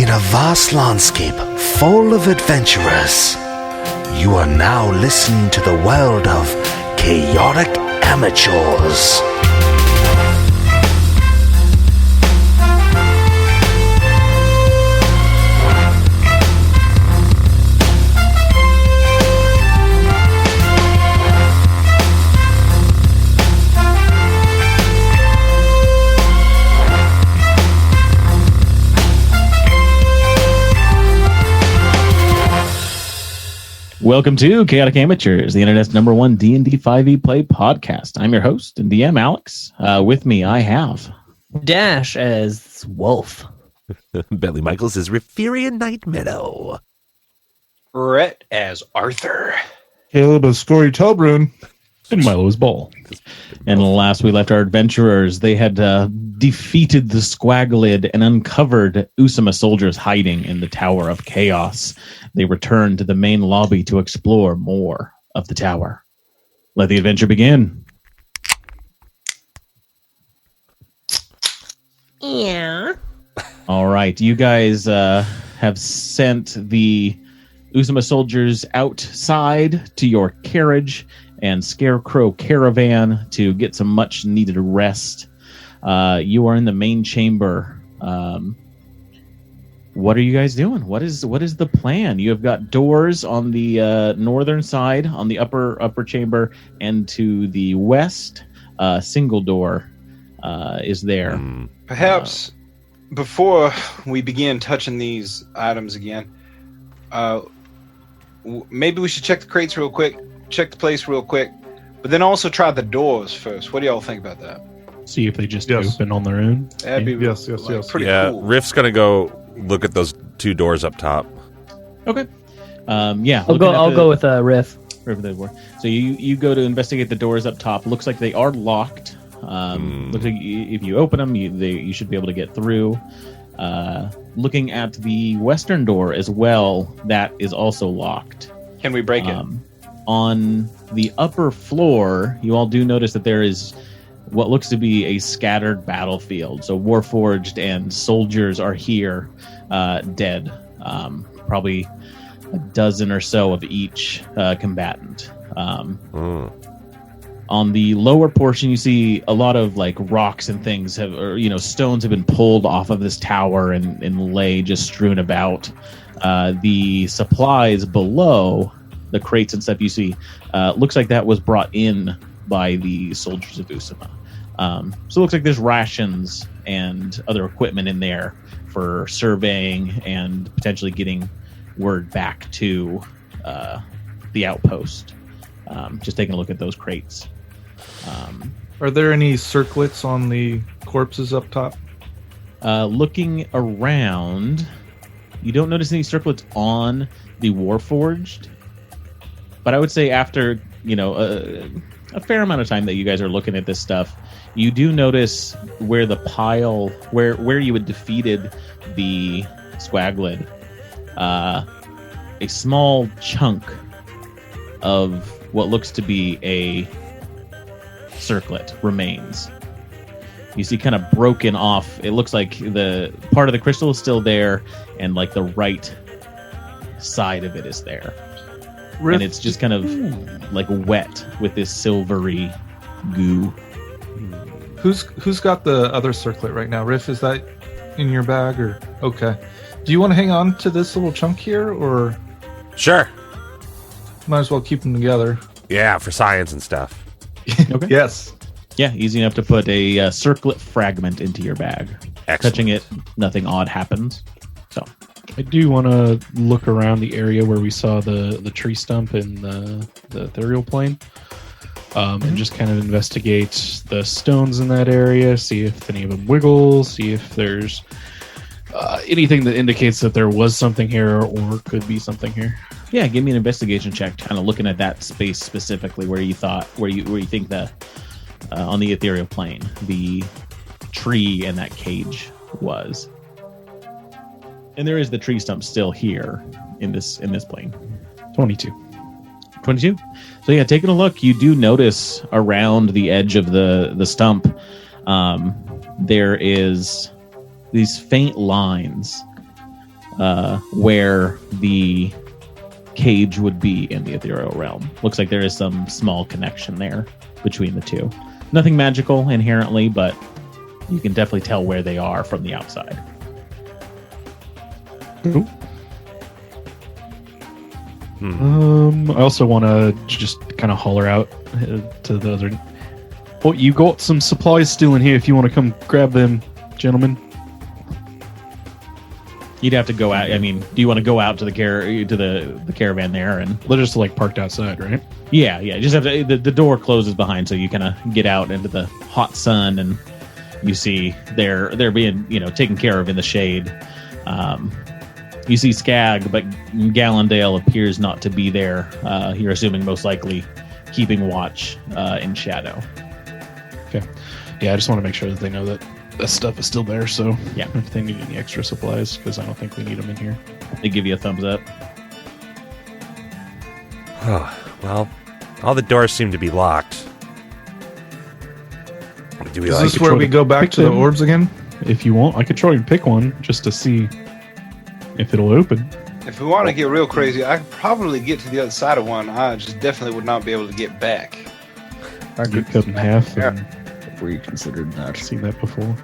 In a vast landscape full of adventurers, you are now listening to the world of chaotic amateurs. Welcome to Chaotic Amateurs, the internet's #1 D&D 5e play podcast. I'm your host and DM, Alex. With me, I have Dash as Wolf. Bentley Michaels is Riferian Night Meadow. Rhett as Arthur. Caleb as Scory Telbrun. and Milo's Ball. And last we left our adventurers, they had defeated the Squaglid and uncovered Usama soldiers hiding in the Tower of Chaos. They returned to the main lobby to explore more of the tower. Let the adventure begin. Yeah. All right, you guys have sent the Usama soldiers outside to your carriage and Scarecrow caravan to get some much needed rest. You are in the main chamber. What are you guys doing? What is the plan? You have got doors on the northern side, on the upper chamber, and to the west, single door is there. Perhaps before we begin touching these items again, maybe we should check the crates real quick, check the place real quick, but then also try the doors first. What do y'all think about that? See if they just open on their own. That'd be Yes. pretty cool. Riff's gonna go look at those two doors up top. Okay. Yeah. I'll go with Riff. So you go to investigate the doors up top. Looks like they are locked. Looks like if you open them, you should be able to get through. Looking at the western door as well, that is also locked. Can we break it? On the upper floor, you all do notice that there is what looks to be a scattered battlefield. So Warforged and soldiers are here, dead. Probably a dozen or so of each combatant. On the lower portion, you see a lot of like rocks and things stones have been pulled off of this tower and lay just strewn about. The supplies below, the crates and stuff you see, looks like that was brought in by the soldiers of Usama. So it looks like there's rations and other equipment in there for surveying and potentially getting word back to the outpost. Just taking a look at those crates. Are there any circlets on the corpses up top? Looking around, you don't notice any circlets on the Warforged, but I would say after a fair amount of time that you guys are looking at this stuff, you do notice where the pile, where you had defeated the Squaglid, a small chunk of what looks to be a circlet remains. You see kind of broken off. It looks like the part of the crystal is still there, and like the right side of it is there. And it's just kind of like wet with this silvery goo. Who's got the other circlet right now? Riff, is that in your bag or okay? Do you want to hang on to this little chunk here, or Sure. might as well keep them together? Yeah, for science and stuff. Okay. Yes. Yeah, easy enough to put a circlet fragment into your bag. Excellent. Touching it, nothing odd happens. So I do want to look around the area where we saw the tree stump in the ethereal plane, and just kind of investigate the stones in that area, see if any of them wiggle, see if there's anything that indicates that there was something here or could be something here. yeah, give me an investigation check, kind of looking at that space specifically where you think the on the ethereal plane the tree and that cage was. And there is the tree stump still here in this plane. 22. 22. So yeah, taking a look, you do notice around the edge of the stump, there is these faint lines where the cage would be in the ethereal realm. Looks like there is some small connection there between the two. Nothing magical inherently, but you can definitely tell where they are from the outside. Cool. I also want to just kind of holler out to the other. Oh, you got some supplies still in here. If you want to come grab them, gentlemen. You'd have to go out. I mean, do you want to go out to the caravan there? And They're just like parked outside, right? yeah. Just have to. The door closes behind, so you kind of get out into the hot sun, and you see they're being taken care of in the shade. You see Skag, but Gallendale appears not to be there. You're assuming most likely keeping watch in shadow. Okay. Yeah, I just want to make sure that they know that this stuff is still there. So Yeah. if they need any extra supplies, because I don't think we need them in here. They give you a thumbs up. Well, all the doors seem to be locked. Do we Is like this where we go back pick to the them? orbs again? If you want, I could try and pick one just to see if it'll open. If we want to get real crazy, I could probably get to the other side of one. I just definitely would not be able to get back. I You cut in half. And Have we considered that? I've seen that before.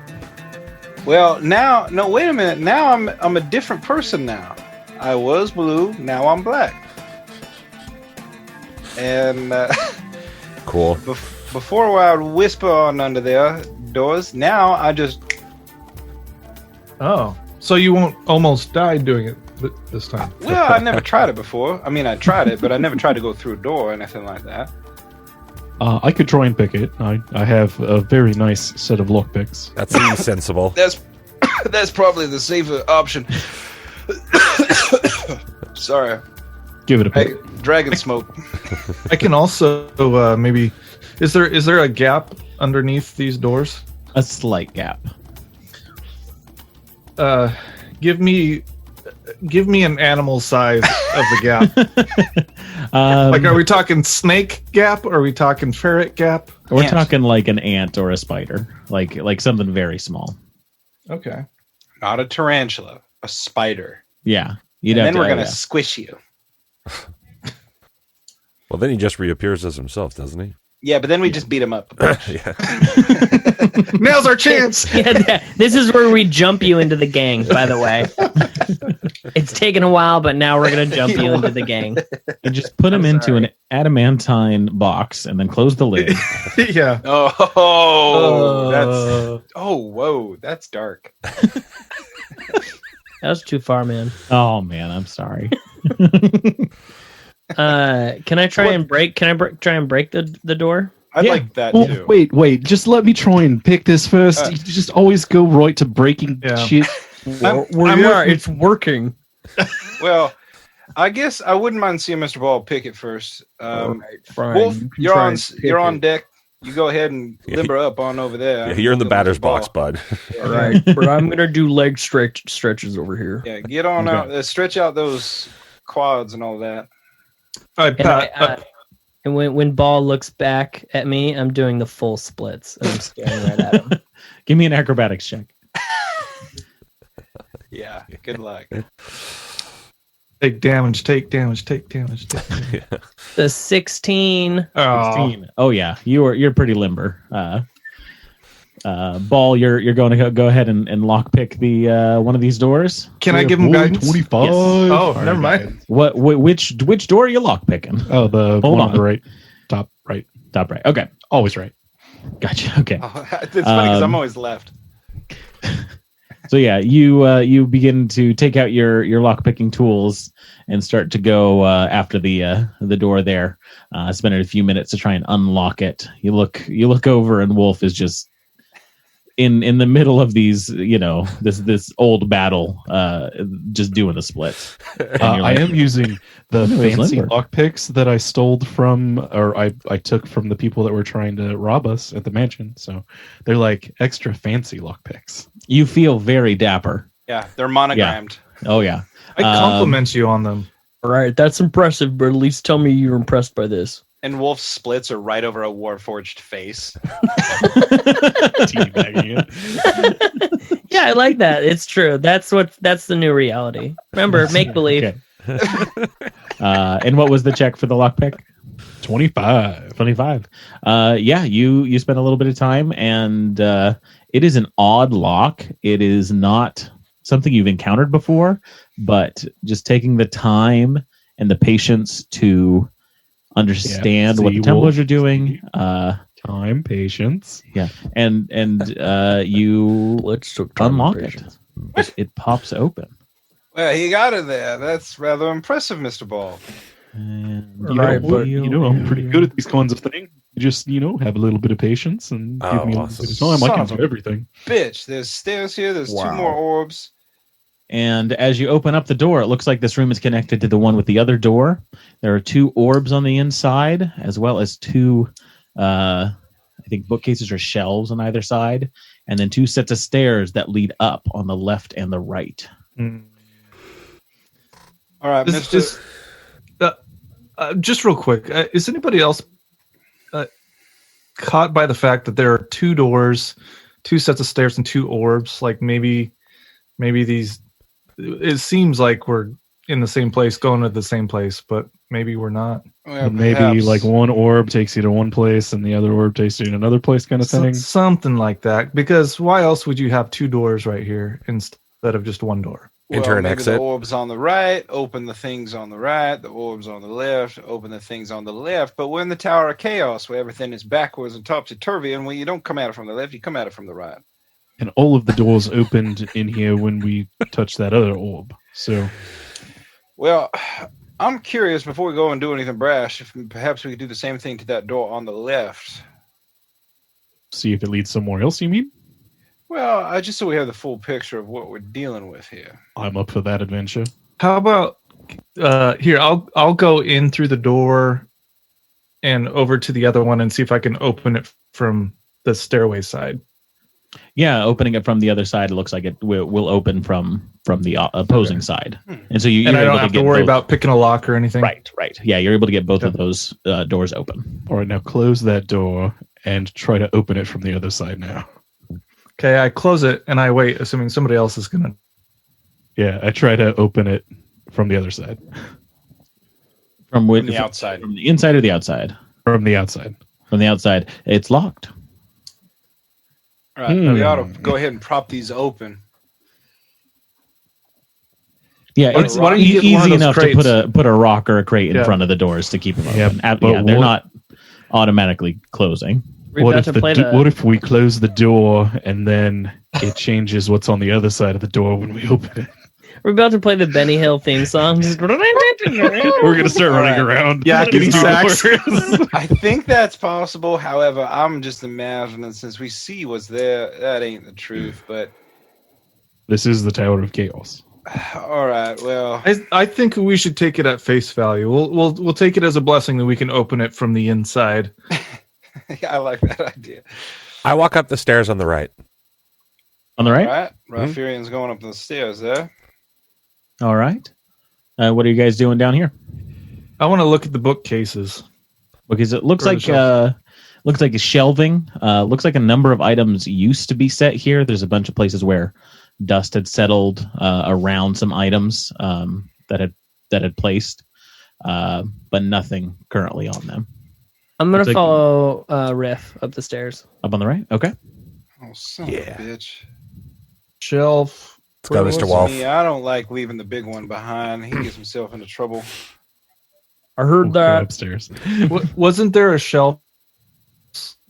Well, no, wait a minute. Now I'm a different person now. I was blue, now I'm black. And cool? before I would whisper on under their doors, now I just... Oh, so you won't almost die doing it this time? Well, I never tried it before. I mean, I tried it, but I never tried to go through a door or anything like that. I could try and pick it. I have a very nice set of lockpicks. That seems sensible. That's probably the safer option. Sorry. Give it a pick. Hey, dragon smoke. I can also maybe. Is there a gap underneath these doors? A slight gap. Give me an animal size of the gap. Like, are we talking snake gap? Or are we talking ferret gap? We're Ant. talking like an ant or a spider, like something very small. Okay. Not a tarantula, a spider. Yeah, And then we're gonna squish you. Well, then he just reappears as himself, doesn't he? Yeah, but then we just beat him up. Yeah. Now's our chance. Yeah, this is where we jump you into the gang, by the way. It's taken a while, but now we're going to jump you into the gang. You just put him into an adamantine box and then close the lid. Yeah. Whoa, that's dark. That was too far, man. Oh man, I'm sorry. Can I try and break? Try and break the door? I'd Yeah. like that Well, too. wait. Just let me try and pick this first. You just always go right to breaking Yeah. shit. It's working. Well, I guess I wouldn't mind seeing Mr. Ball pick it first. Fine. Wolf, You can you're try on. and pick You're on it. deck. You go ahead and limber up on over there. Yeah, you're in the Look at batter's Mr. Ball. box, bud. All right, but I'm gonna do leg stretches over here. Yeah, get on out. Stretch out those quads and all that. And when Ball looks back at me, I'm doing the full splits. And I'm staring right at him. Give me an acrobatics check. Yeah. Good luck. Take damage. Take damage. Take damage. Take damage. The 16. Oh, 16. Oh yeah, you're pretty limber. Ball, you're going to go ahead and lockpick the one of these doors. can I give him guidance? 25. Yes. Oh, never mind. Which door are you lockpicking? Oh, the Hold one on. on the right. Top right. Top right. Okay, Always right. gotcha. Okay. Oh, it's funny because I'm always left. So yeah, you begin to take out your lockpicking tools and start to go after the door there. Spend a few minutes to try and unlock it. You look over, and Wolf is just in the middle of these, this old battle, just doing the split. And you're I like, am using the No, it's fancy limber. lockpicks that I stole from, or I took from the people that were trying to rob us at the mansion. So they're like extra fancy lockpicks. You feel very dapper. Yeah, they're monogrammed. Oh yeah. I compliment you on them. All right, that's impressive, but at least tell me you're impressed by this. And Wolf's splits are right over a Warforged face. Teabagging it. Yeah, I like that. It's true. That's the new reality. Remember, make believe. Okay. And what was the check for the lockpick? 25. 25. Yeah, you spent a little bit of time, and it is an odd lock. It is not something you've encountered before, but just taking the time and the patience to understand what the Templars are doing. Time, patience. Yeah, and you unlock it. It pops open. Well, he got it there. That's rather impressive, Mr. Ball. And Right, but I'm pretty good at these kinds of things. You just, have a little bit of patience and give me a little bit of time. I can do everything. Bitch, there's stairs here. There's 2 more orbs. And as you open up the door, it looks like this room is connected to the one with the other door. There are 2 orbs on the inside, as well as 2, I think, bookcases or shelves on either side, and then 2 sets of stairs that lead up on the left and the right. All right, just real quick, is anybody else caught by the fact that there are 2 doors, 2 sets of stairs, and 2 orbs? Like maybe these. It seems like we're in the same place, going to the same place, but maybe we're not. Well, And maybe perhaps. like one orb takes you to one place and the other orb takes you to another place, kind of thing. Something like that. Because why else would you have 2 doors right here instead of just 1 door? Enter and maybe exit. The orbs on the right, open the things on the right. The orbs on the left, open the things on the left. But we're in the Tower of Chaos, where everything is backwards and topsy-turvy, and when you don't come at it from the left, you come at it from the right. And all of the doors opened in here when we touched that other orb. So Well, I'm curious, before we go and do anything brash, if perhaps we could do the same thing to that door on the left. see if it leads somewhere else, you mean? Well, just so we have the full picture of what we're dealing with here. I'm up for that adventure. How about here? I'll go in through the door and over to the other one and see if I can open it from the stairway side. Yeah, opening it from the other side, it looks like it will open from the opposing side. And so you're And I able don't to have get to worry both. about picking a lock or anything. Right. Yeah, you're able to get both of those doors open. All right, now close that door and try to open it from the other side now. Okay, I close it and I wait, assuming somebody else is gonna. Yeah, I try to open it from the other side. From the outside. From the inside or the outside? From the outside. From the outside. It's locked. All right, we ought to go ahead and prop these open. Yeah, Why it's don't you get one of easy those enough crates? to put a rock or a crate in Yeah. front of the doors to keep them Yeah, open. but They're what- not automatically closing. We're What about if, to play what if we close the door and then it changes what's on the other side of the door when we open it? We're about to play the Benny Hill theme song. We're going to start running around. Yeah, getting sacks. I think that's possible. However, I'm just imagining, since we see what's there, that ain't the truth. But This is the Tower of Chaos. all right, well, I think we should take it at face value. We'll take it as a blessing that we can open it from the inside. I like that idea. I walk up the stairs on the right. On the All right? right, Ralphirian's going up the stairs there. All right. What are you guys doing down here? I want to look at the bookcases. Because it looks Or the like shelf. a shelving. Looks like a number of items used to be set here. There's a bunch of places where dust had settled around some items that had placed, but nothing currently on them. I'm gonna It's like- follow Riff up the stairs. Up on the right? Okay. Oh, son Yeah. of a bitch. Shelf. Let's go, Mr. Wolf. Me, I don't like leaving the big one behind. He gets himself into trouble. I heard We'll go that. upstairs. Wasn't there a shelf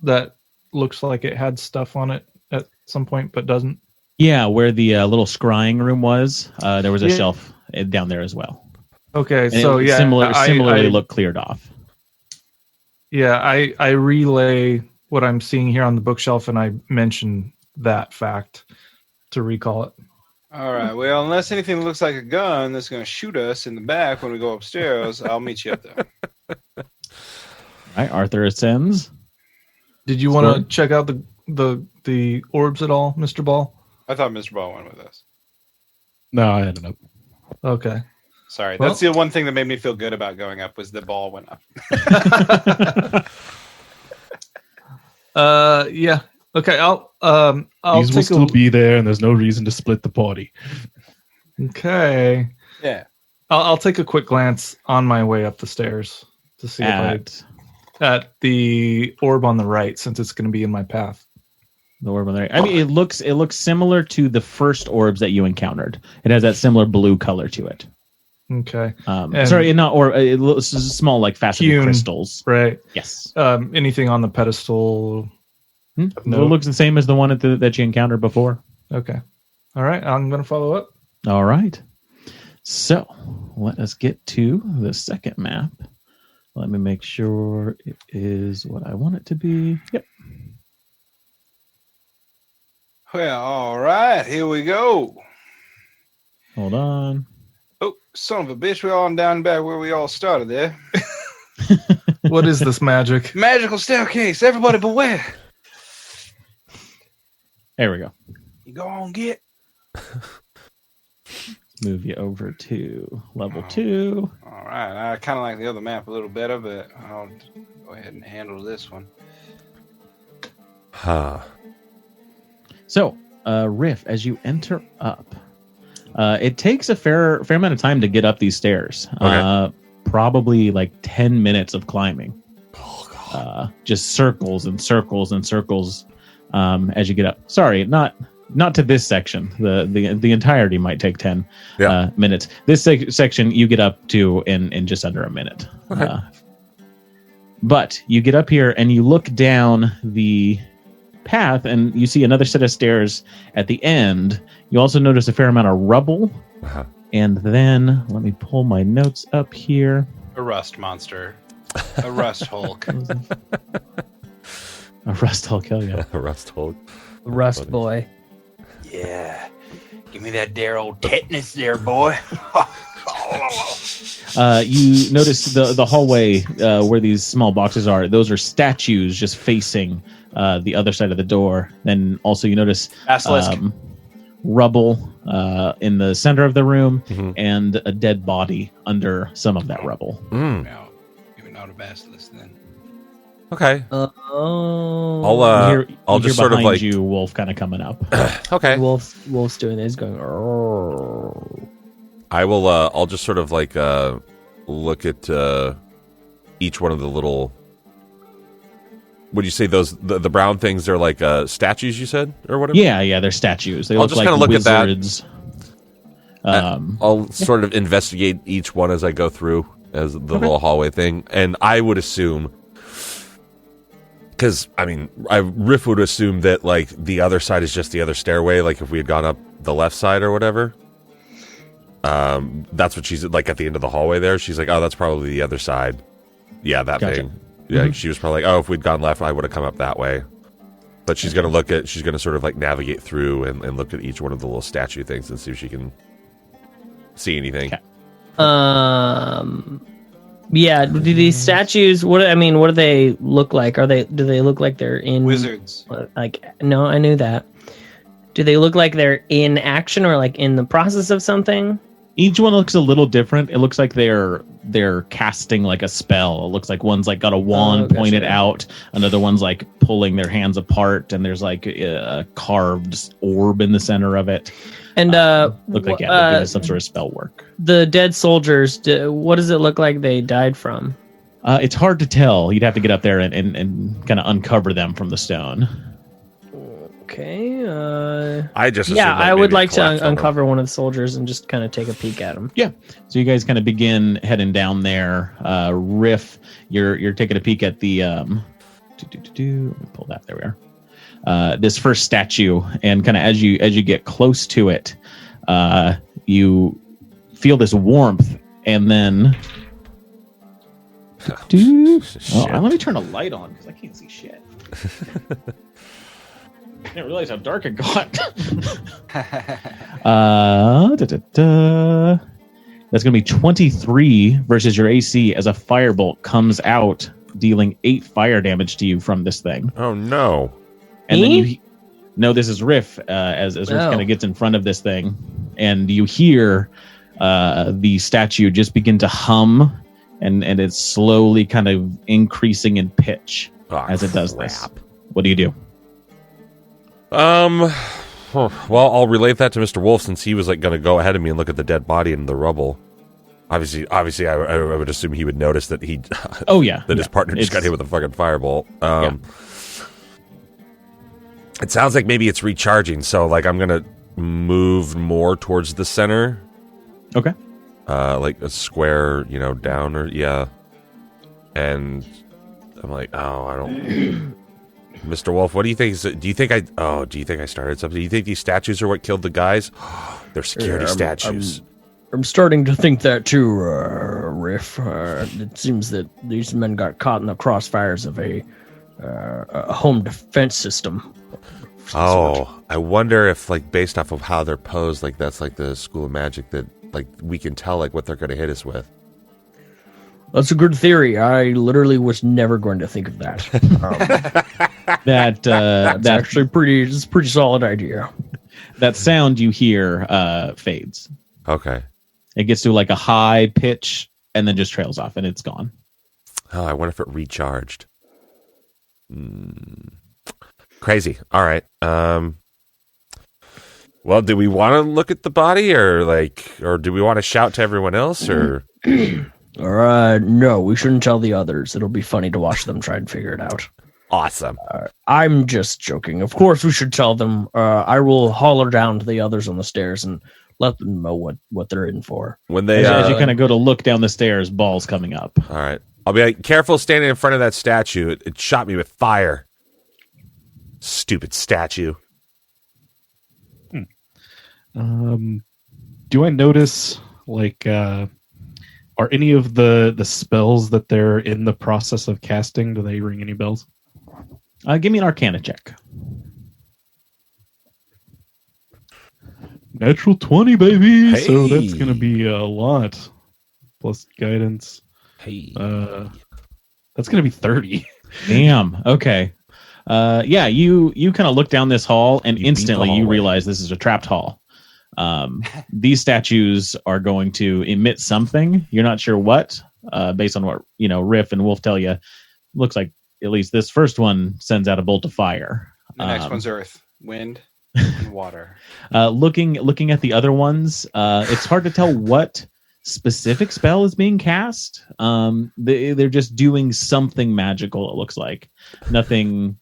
that looks like it had stuff on it at some point, but doesn't? Yeah, where the little scrying room was, there was a Yeah. shelf down there as well. Okay, And so it yeah, similarly I looked cleared off. Yeah, I relay what I'm seeing here on the bookshelf, and I mention that fact to recall it. All right, well, unless anything looks like a gun that's going to shoot us in the back when we go upstairs, I'll meet you up there. All right, Arthur ascends. Did you want to check out the orbs at all, Mr. Ball? I thought Mr. Ball went with us. No, I ended up. Okay. Sorry, Well- that's the one thing that made me feel good about going up was the ball went up. Yeah. Okay. I'll These will take still be there, and there's no reason to split the party. Okay. Yeah. I'll take a quick glance on my way up the stairs to see at the orb on the right, since it's going to be in my path. The orb on the right. I mean, it looks similar to the first orbs that you encountered. It has that similar blue color to it. Okay. And- Sorry, not or it looks small, like faceted Hewn. crystals. Right. Yes. Anything on the pedestal? No. It looks the same as the one that you encountered before. Okay. All right. I'm going to follow up. All right. So let us get to the second map. Let me make sure it is what I want it to be. Yep. Well, all right, here we go. Hold on. Oh, son of a bitch, we're all down back where we all started there. What is this magic? Magical staircase, everybody beware. There we go. You go on, get. Move you over to level 2. All right, I kind of like the other map a little better, but I'll go ahead and handle this one. Huh. So, Riff, as you enter up, it takes a fair amount of time to get up these stairs. Okay. Probably like 10 minutes of climbing. Just circles and circles and circles as you get up. Sorry, not to this section. The entirety might take 10 minutes. This section you get up to in just under a minute. Okay. But you get up here and you look down the path and you see another set of stairs at the end. You also notice a fair amount of rubble. Uh-huh. And then let me pull my notes up here. A rust monster. A rust Hulk. A rust Hulk, hell yeah. Rust Hulk. Rust boy. Yeah. Give me that dare old tetanus there, boy. You notice the hallway where these small boxes are. Those are statues just facing the other side of the door. Then also you notice Basilisk. rubble in the center of the room Mm-hmm. and a dead body under some of that rubble. Mm. No, give me not a basilisk then. Okay. Oh. I'll You just hear sort of behind like you, Wolf kind of coming up. okay. Wolf's doing this, going. "Arrgh." I will. I'll just sort of like look at each one of the little. Would you say those the brown things? They're like statues. You said or whatever. Yeah, they're statues. They I'll look just like kinda look at that. wizards. I'll sort of investigate each one as I go through as the little hallway thing, and I would assume. Because, I mean, Riff would assume that, like, the other side is just the other stairway, like, if we had gone up the left side or whatever. That's what she's, like, at the end of the hallway there. She's like, oh, that's probably the other side. Yeah, that Gotcha. thing. Yeah, she was probably like, oh, if we'd gone left, I would have come up that way. But she's going to sort of, like, navigate through and look at each one of the little statue things and see if she can see anything. Okay. Yeah. Do these statues? What do they look like? Do they look like they're in Wizards. Like, no, I knew that. Do they look like they're in action or like in the process of something? Each one looks a little different. It looks like they're casting like a spell. It looks like one's like got a wand gotcha. pointed out. Another one's like pulling their hands apart, and there's like a carved orb in the center of it. And Look like they're doing some sort of spell work. the dead soldiers. What does it look like they died from? It's hard to tell. You'd have to get up there and kind of uncover them from to stone. Okay. I just assumed Yeah, that I would maybe like to collect on them. uncover one of the soldiers and just kind of take a peek at him. Yeah. So you guys kind of begin heading down there. Riff, you're taking a peek at the let me pull that. There we are. This first statue, and kind of as you get close to it, you feel this warmth, and then let me turn a light on because I can't see shit. I didn't realize how dark it got. That's going to be 23 versus your AC as a firebolt comes out, dealing 8 fire damage to you from this thing. Oh, no. And then Me? you know this is Riff as Riff Oh. kind of gets in front of this thing, and you hear the statue just begin to hum, and it's slowly kind of increasing in pitch as it does this. What do you do? Well, I'll relate that to Mr. Wolf since he was like going to go ahead of me and look at the dead body in the rubble. Obviously, I would assume he would notice that he. Oh yeah, that his partner just got hit with a fucking firebolt. It sounds like maybe it's recharging, so like I'm gonna move more towards the center. Okay. Like a square, down or and I'm like, oh, I don't. Mr. Wolf, what do you think? Do you think I started something? Do you think these statues are what killed the guys? They're security statues. I'm starting to think that too, Riff. It seems that these men got caught in the crossfires of a home defense system. Oh, I wonder if, like, based off of how they're posed, like that's like the School of Magic that, like, we can tell like what they're going to hit us with. That's a good theory. I literally was never going to think of that. That's actually it's a pretty solid idea. That sound you hear fades. Okay. It gets to like a high pitch and then just trails off and it's gone. Oh, I wonder if it recharged. Crazy. All right. Well, do we want to look at the body or do we want to shout to everyone else or? No, we shouldn't tell the others. It'll be funny to watch them try and figure it out. Awesome. I'm just joking. Of course we should tell them. I will holler down to the others on the stairs and let them know what they're in for. When they as you kind of go to look down the stairs, balls coming up. All right. I'll be like, careful standing in front of that statue. It shot me with fire. Stupid statue. Do I notice are any of the spells that they're in the process of casting, do they ring any bells? Give me an Arcana check. Natural 20, baby. Hey. So that's going to be a lot. Plus guidance. Hey. That's going to be 30. Damn. Okay. You kind of look down this hall and instantly you realize this is a trapped hall. These statues are going to emit something. You're not sure what, based on what, Riff and Wolf tell you. Looks like at least this first one sends out a bolt of fire. The next one's earth, wind, and water. Looking at the other ones, it's hard to tell what specific spell is being cast. They're just doing something magical. It looks like nothing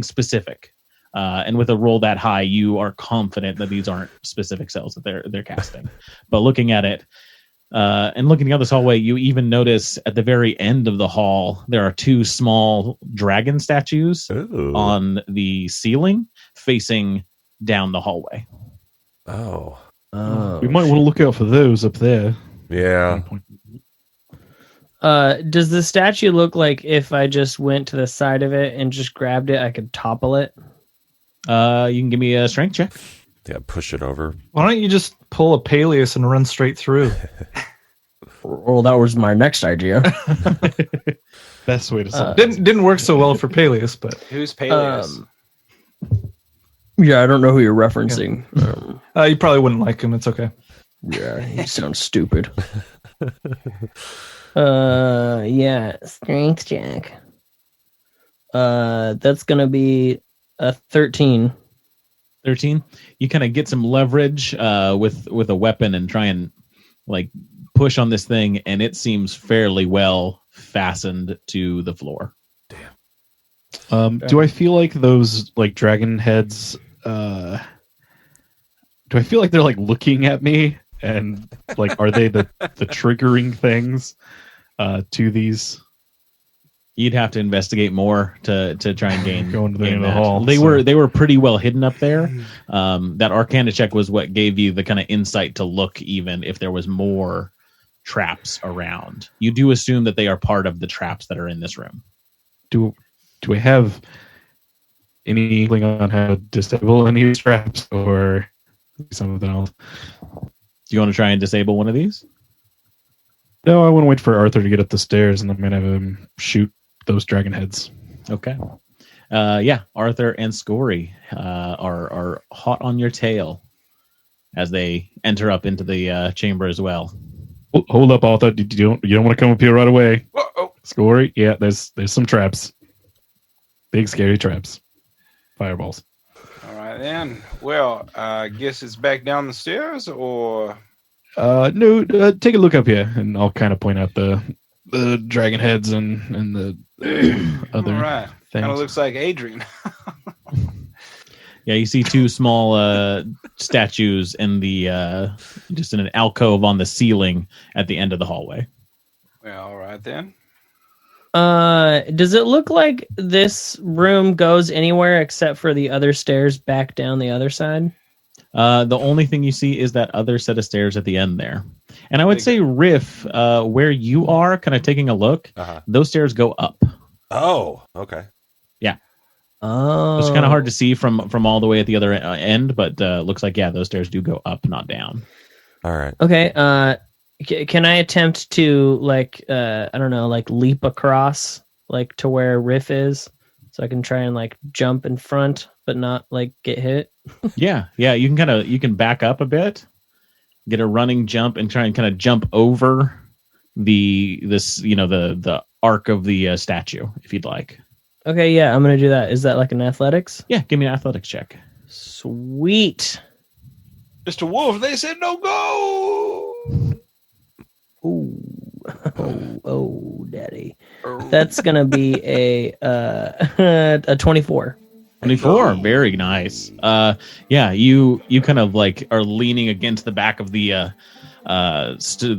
specific. And with a roll that high, you are confident that these aren't specific spells that they're casting. But looking at it, and looking down this hallway, you even notice at the very end of the hall, there are two small dragon statues on the ceiling facing down the hallway. Oh. We might want to look out for those up there. Yeah. Does the statue look like if I just went to the side of it and just grabbed it, I could topple it? You can give me a strength check. Yeah, push it over. Why don't you just pull a Peleus and run straight through? Well, that was my next idea. Best way to say it. Didn't work so well for Peleus, but Who's Peleus? Yeah, I don't know who you're referencing. you probably wouldn't like him. It's okay. Yeah, he sounds stupid. Strength check. That's gonna be a 13. 13. You kind of get some leverage with a weapon and try and push on this thing, and it seems fairly well fastened to the floor. Do I feel like those dragon heads? Do I feel like they're looking at me and are they the triggering things to these? You'd have to investigate more to try and gain. Go into gain the that. hall. They were pretty well hidden up there. That Arcana check was what gave you the kind of insight to look even if there was more traps around. You do assume that they are part of the traps that are in this room. Do we have anything on how to disable any of these traps or something else? Do you want to try and disable one of these? No, I want to wait for Arthur to get up the stairs, and I'm gonna have him shoot those dragon heads. Okay. Arthur and Scory are hot on your tail. as they enter up into the chamber as well. Hold up, Arthur. You don't want to come up here right away. Uh-oh. Scory, yeah, there's some traps. Big scary traps. Fireballs. All right then. Well, I guess it's back down the stairs, or No, take a look up here, and I'll kind of point out the dragon heads and the other all right. things. Kind of looks like Adrian. Yeah, you see two small statues in the just in an alcove on the ceiling at the end of the hallway. Well, all right then. Does it look like this room goes anywhere except for the other stairs back down the other side? The only thing you see is that other set of stairs at the end there. And I would say, Riff, where you are, kind of taking a look, those stairs go up. Oh, okay. Oh, It's kind of hard to see from all the way at the other end, but looks like, yeah, those stairs do go up, not down. All right. Okay. Can I attempt to I don't know, like leap across like to where Riff is, so I can try and like jump in front, but not like get hit? Yeah, you can back up a bit, get a running jump, and try and kind of jump over the arc of the statue if you'd like. Okay, yeah, I'm gonna do that. Is that like an athletics? Yeah, give me an athletics check. Sweet. Mr. Wolf, they said no go. Ooh. Oh, daddy. That's gonna be a 24. 24, very nice. Yeah, you kind of like are leaning against the back of the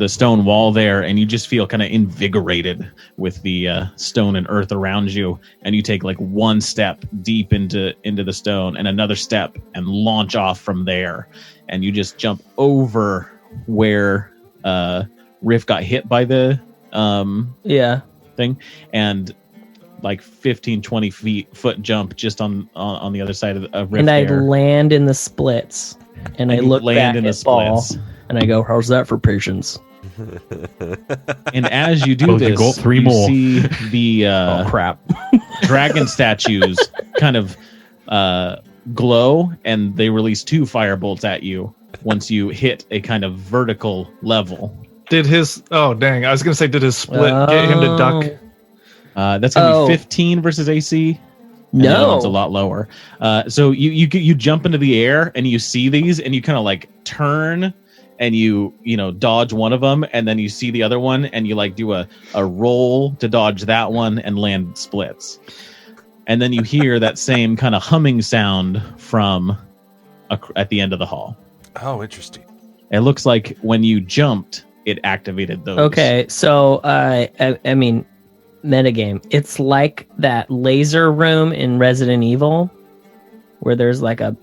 stone wall there, and you just feel kind of invigorated with the stone and earth around you, and you take like one step deep into the stone and another step and launch off from there, and you just jump over where Riff got hit by the thing, and like 15-20 foot jump just on the other side of Riff, and I there. land in the splits, and I look back at Ball, and I go, "How's that for patience?" And as you do Oh, you this, got three you more. see the Oh crap! dragon statues kind of glow, and they release two firebolts at you once you hit a kind of vertical level. Did his? Oh dang! I was gonna say, did his split get him to duck? That's gonna be 15 versus AC. And the other No, one's a lot lower. So you jump into the air and you see these, and you kind of like turn and you dodge one of them, and then you see the other one, and you like do a roll to dodge that one and land splits. And then you hear that same kind of humming sound from at the end of the hall. Oh, interesting. It looks like when you jumped, it activated those. Okay, so I mean, metagame. It's like that laser room in Resident Evil, where there's like a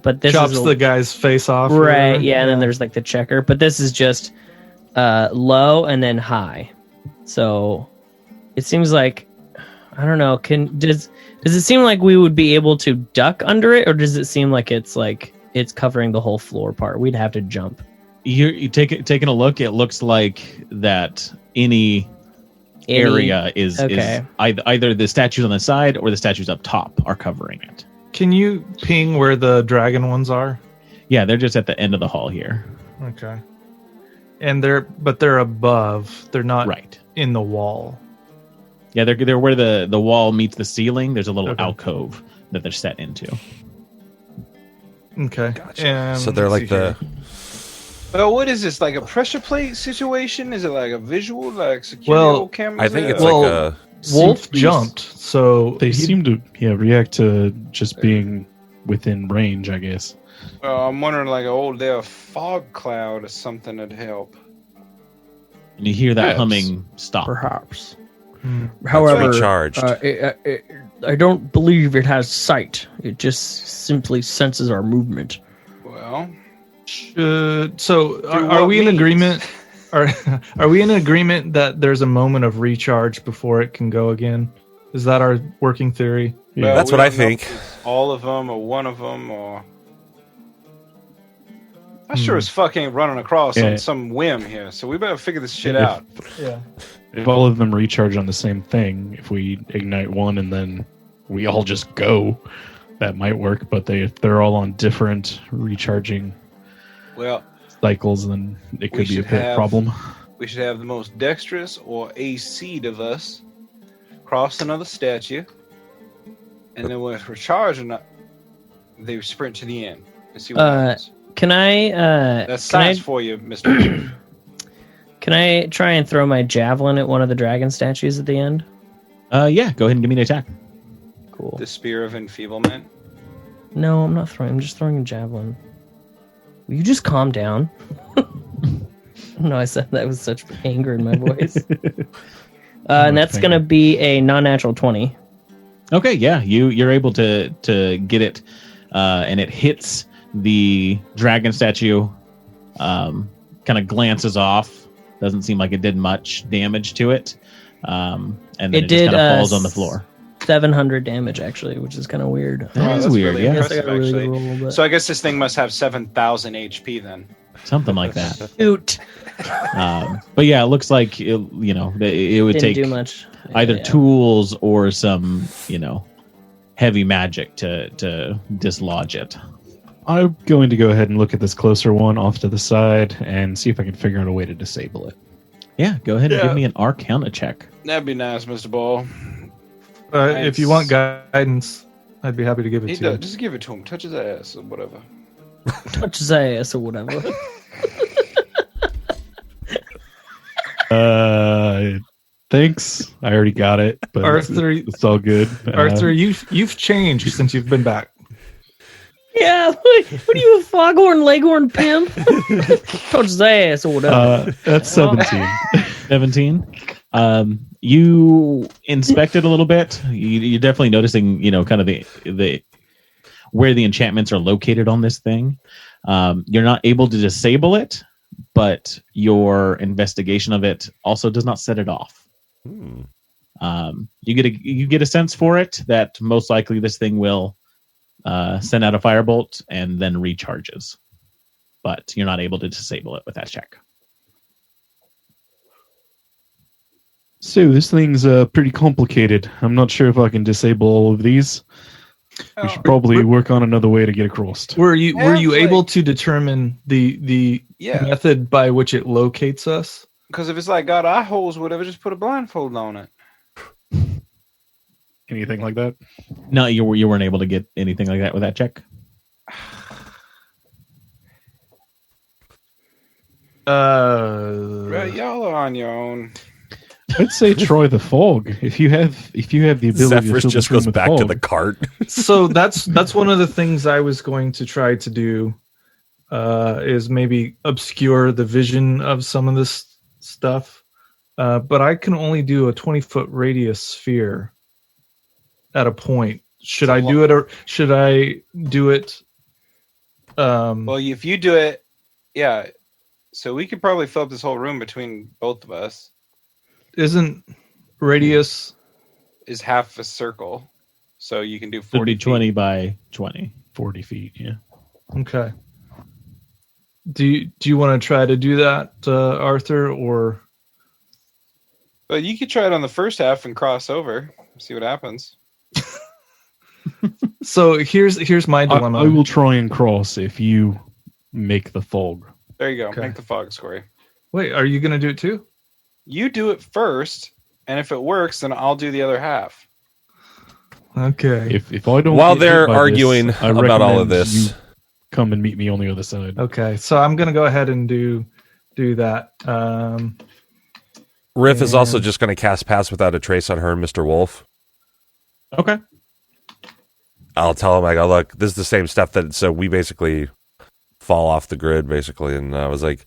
but this Chops is the guy's face off. or right. whatever. Yeah, and then there's like the checker, but this is just low and then high. So it seems like I don't know. Does it seem like we would be able to duck under it, or does it seem like it's covering the whole floor part? We'd have to jump. You taking a look. It looks like that any area is either the statues on the side or the statues up top are covering it. Can you ping where the dragon ones are? Yeah, they're just at the end of the hall here. Okay. And they're above. They're not Right. in the wall. Yeah, they're where the wall meets the ceiling. There's a little Okay. alcove that they're set into. Okay. Gotcha. So they're like the. Well, what is this? Like a pressure plate situation? Is it like a visual, like security camera? I think it's Well, like a. Wolf jumped, so They seem to react to just being within range, I guess. I'm wondering, like an old fog cloud or something would help. And you hear that Perhaps. humming stop. Perhaps. Hmm. However, recharged. I don't believe it has sight. It just simply senses our movement. Well, are we in agreement? Are we in agreement that there's a moment of recharge before it can go again? Is that our working theory? Yeah. That's we what I don't know think. if it's all of them or one of them or. I sure as fuck ain't running across Yeah. on some whim here, so we better figure this shit Yeah. out. Yeah. If all of them recharge on the same thing, if we ignite one and then we all just go, that might work. But if they're all on different recharging Well, cycles, then it could be a should bit have- problem. we should have the most dexterous or AC of us cross another statue, and then when we're charging, they sprint to the end and see what happens. Can I? That's can I? science for you, Mister. Can I try and throw my javelin at one of the dragon statues at the end? Yeah, go ahead and give me an attack. Cool. The spear of enfeeblement. No, I'm not throwing. I'm just throwing a javelin. Will you just calm down? No, I said that with such anger in my voice. And that's going to be a non-natural 20. Okay, yeah, you're able to get it, and it hits the dragon statue. Kind of glances off. Doesn't seem like it did much damage to it. And then it just kind of falls on the floor. 700 damage, actually, which is kind of weird. That is that's weird, really yeah. I guess I got a really impressive, good actually. roll, but... So I guess this thing must have 7,000 HP then. Something like that. Shoot. But yeah, it looks like it would Didn't take do much. either Yeah. tools or some heavy magic to dislodge it. I'm going to go ahead and look at this closer one off to the side and see if I can figure out a way to disable it. Yeah, go ahead and Yeah. give me an Arcana check. That'd be nice, Mr. Ball. If you want guidance, I'd be happy to give it He to you. does, just give it to him. Touch his ass or whatever. Touch his ass or whatever. Thanks. I already got it, but Arthur- it's all good. Arthur, you've changed since you've been back. Yeah, what are you, a foghorn, leghorn pimp? Touch his ass or whatever. That's 17. 17. You inspect it a little bit. You're definitely noticing, kind of the where the enchantments are located on this thing. You're not able to disable it, but your investigation of it also does not set it off. You get a sense for it that most likely this thing will send out a firebolt and then recharges, but you're not able to disable it with that check. So this thing's pretty complicated. I'm not sure if I can disable all of these. We should probably work on another way to get across. Were you Actually- able to determine the Yeah, method by which it locates us? because if it's like got eye holes, whatever, just put a blindfold on it. Anything like that? No, you weren't able to get anything like that with that check. Right, y'all are on your own. I'd say try the fog. If you have the ability Zephyrus to just fill goes the room with back to fog. the cart. So that's one of the things I was going to try to do, is maybe obscure the vision of some of this stuff. But I can only do a 20-foot radius sphere at a point. Should I do it, or should I do it? Well, if you do it, yeah. So we could probably fill up this whole room between both of us. Isn't radius? Is half a circle, so you can do Would 40 be 20 feet. by 20. 40 feet, yeah. Okay. Do you want to try to do that, Arthur, or? But you could try it on the first half and cross over. See what happens. So here's my dilemma. I will try and cross if you make the fog. There you go. Okay. Make the fog square. Wait, are you going to do it too? You do it first, and if it works, then I'll do the other half. Okay. If I don't While get hit they're by arguing this, I about all recommend of this. you come and meet me on the other side. Okay. So I'm going to go ahead and do that. Riff is also And- just going to cast Pass Without a Trace on her and Mr. Wolf. Okay. I'll tell him, I go, look, this is the same stuff so we basically fall off the grid, basically. And I was like,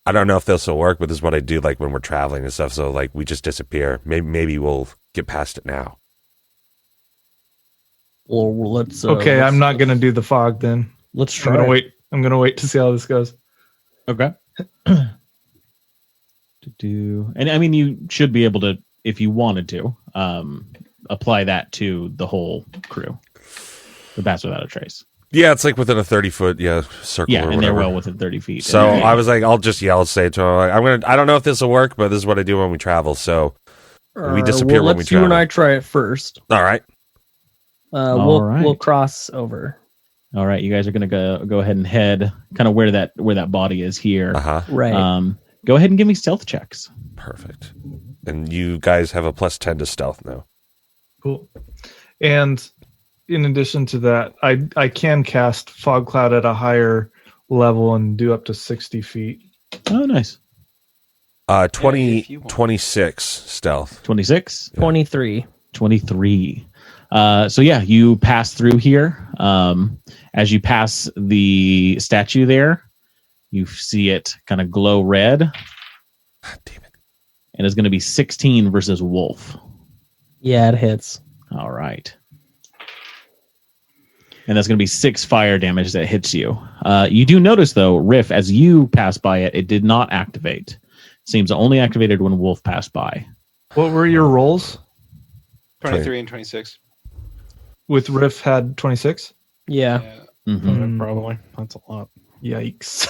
I don't know if this will work, but this is what I do, like, when we're traveling and stuff. So, like, we just disappear. Maybe we'll get past it now. Or let's. Okay, let's- I'm not going to do the fog then. Let's I'm try. going to wait. I'm going to wait to see how this goes. Okay. And I mean, you should be able to, if you wanted to, apply that to the whole crew. The Pass Without a Trace. Yeah, it's like within a 30-foot, circle Yeah, or and whatever. they're well within 30 feet. So And- I was like, I'll say to him, like, I don't know if this will work, but this is what I do when we travel. So we disappear when we let's you and travel. I try it first. All right. All right. We'll cross over. All right, you guys are going to go ahead and head kind of where that body is here. Right. Go ahead and give me stealth checks. Perfect. And you guys have a +10 to stealth now. Cool. And in addition to that, I can cast fog cloud at a higher level and do up to 60 feet. Oh, nice. 26 stealth. 26? 23. 23. So yeah, you pass through here. As you pass the statue there, you see it kind of glow red. God damn it. And it's going to be 16 versus Wolf. Yeah, it hits. All right. And that's going to be 6 fire damage that hits you. You do notice, though, Riff, as you pass by it, it did not activate. It seems only activated when Wolf passed by. What were your rolls? 23 and 26. With Riff had 26? Yeah. Mm-hmm. Probably. That's a lot. Yikes.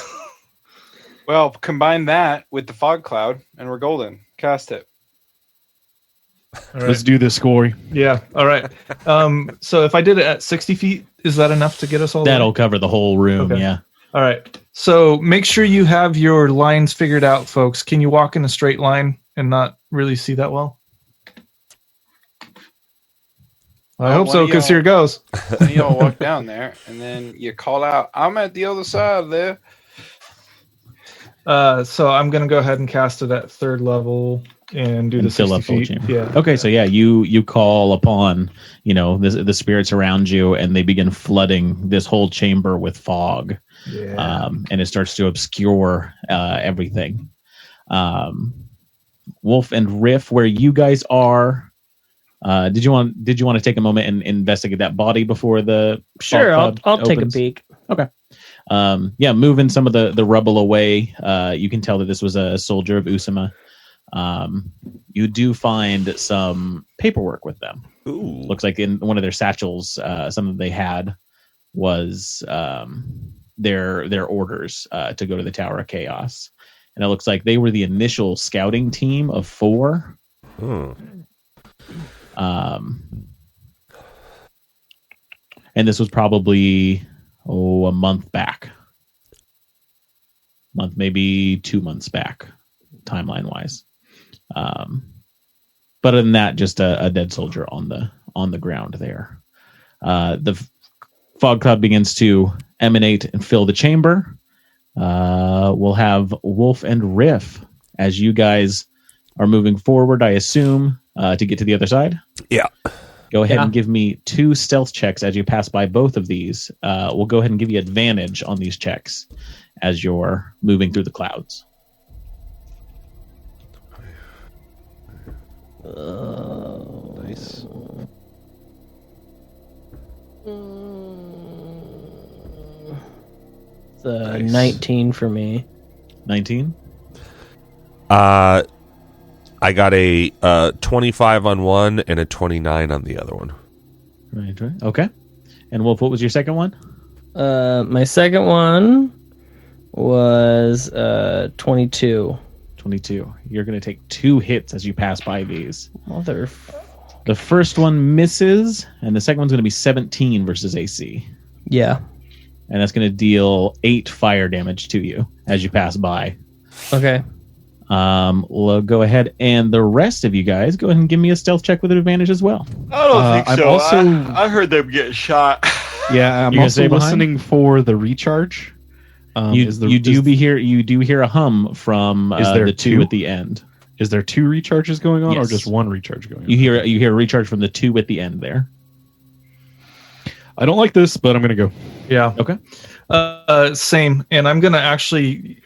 Well, combine that with the fog cloud, and we're golden. Cast it. All right. Let's do this, Corey. Yeah. All right. So if I did it at 60 feet, is that enough to get us all That'll the way? cover the whole room, Okay. yeah. All right. So make sure you have your lines figured out, folks. Can you walk in a straight line and not really see that well? I hope so, because here goes. And y'all walk down there, and then you call out, I'm at the other side there. So I'm going to go ahead and cast it at 3rd level and do And the fill 60 up the whole feet. chamber. Yeah. Okay, so yeah, you call upon, the spirits around you, and they begin flooding this whole chamber with fog. Yeah. And it starts to obscure everything. Wolf and Riff, where you guys are, did you want to take a moment and investigate that body before the Sure, fog I'll cloud take a opens? peek. Okay. Moving some of the rubble away, you can tell that this was a soldier of Usama. You do find some paperwork with them. Ooh. Looks like in one of their satchels, something they had was their orders to go to the Tower of Chaos. And it looks like they were the initial scouting team of 4. And this was probably a month back. Maybe 2 months back, timeline wise. But other than that, just a dead soldier on the ground there. The fog cloud begins to emanate and fill the chamber. We'll have Wolf and Riff as you guys are moving forward, I assume, to get to the other side. Yeah. Go ahead and give me 2 stealth checks as you pass by both of these. We'll go ahead and give you advantage on these checks as you're moving through the clouds. Nice. It's a 19 for me. 19? I got a 25 on one and a 29 on the other one. Right. Okay. And Wolf, what was your second one? My second one was 22. 22. You're going to take 2 hits as you pass by these. Mother. The first one misses, and the second one's going to be 17 versus AC. Yeah. And that's going to deal 8 fire damage to you as you pass by. Okay. We'll go ahead, and the rest of you guys, go ahead and give me a stealth check with an advantage as well. I don't think I'm so. also- I heard them get shot. Yeah, I'm You gonna also stay behind? listening for the recharge. You do hear a hum from Is there the 2 two? at the end. Is there 2 recharges going on, Yes. or just 1 recharge going on? You hear a recharge from the 2 at the end there. I don't like this, but I'm gonna go. Yeah. Okay. Same. And I'm going to actually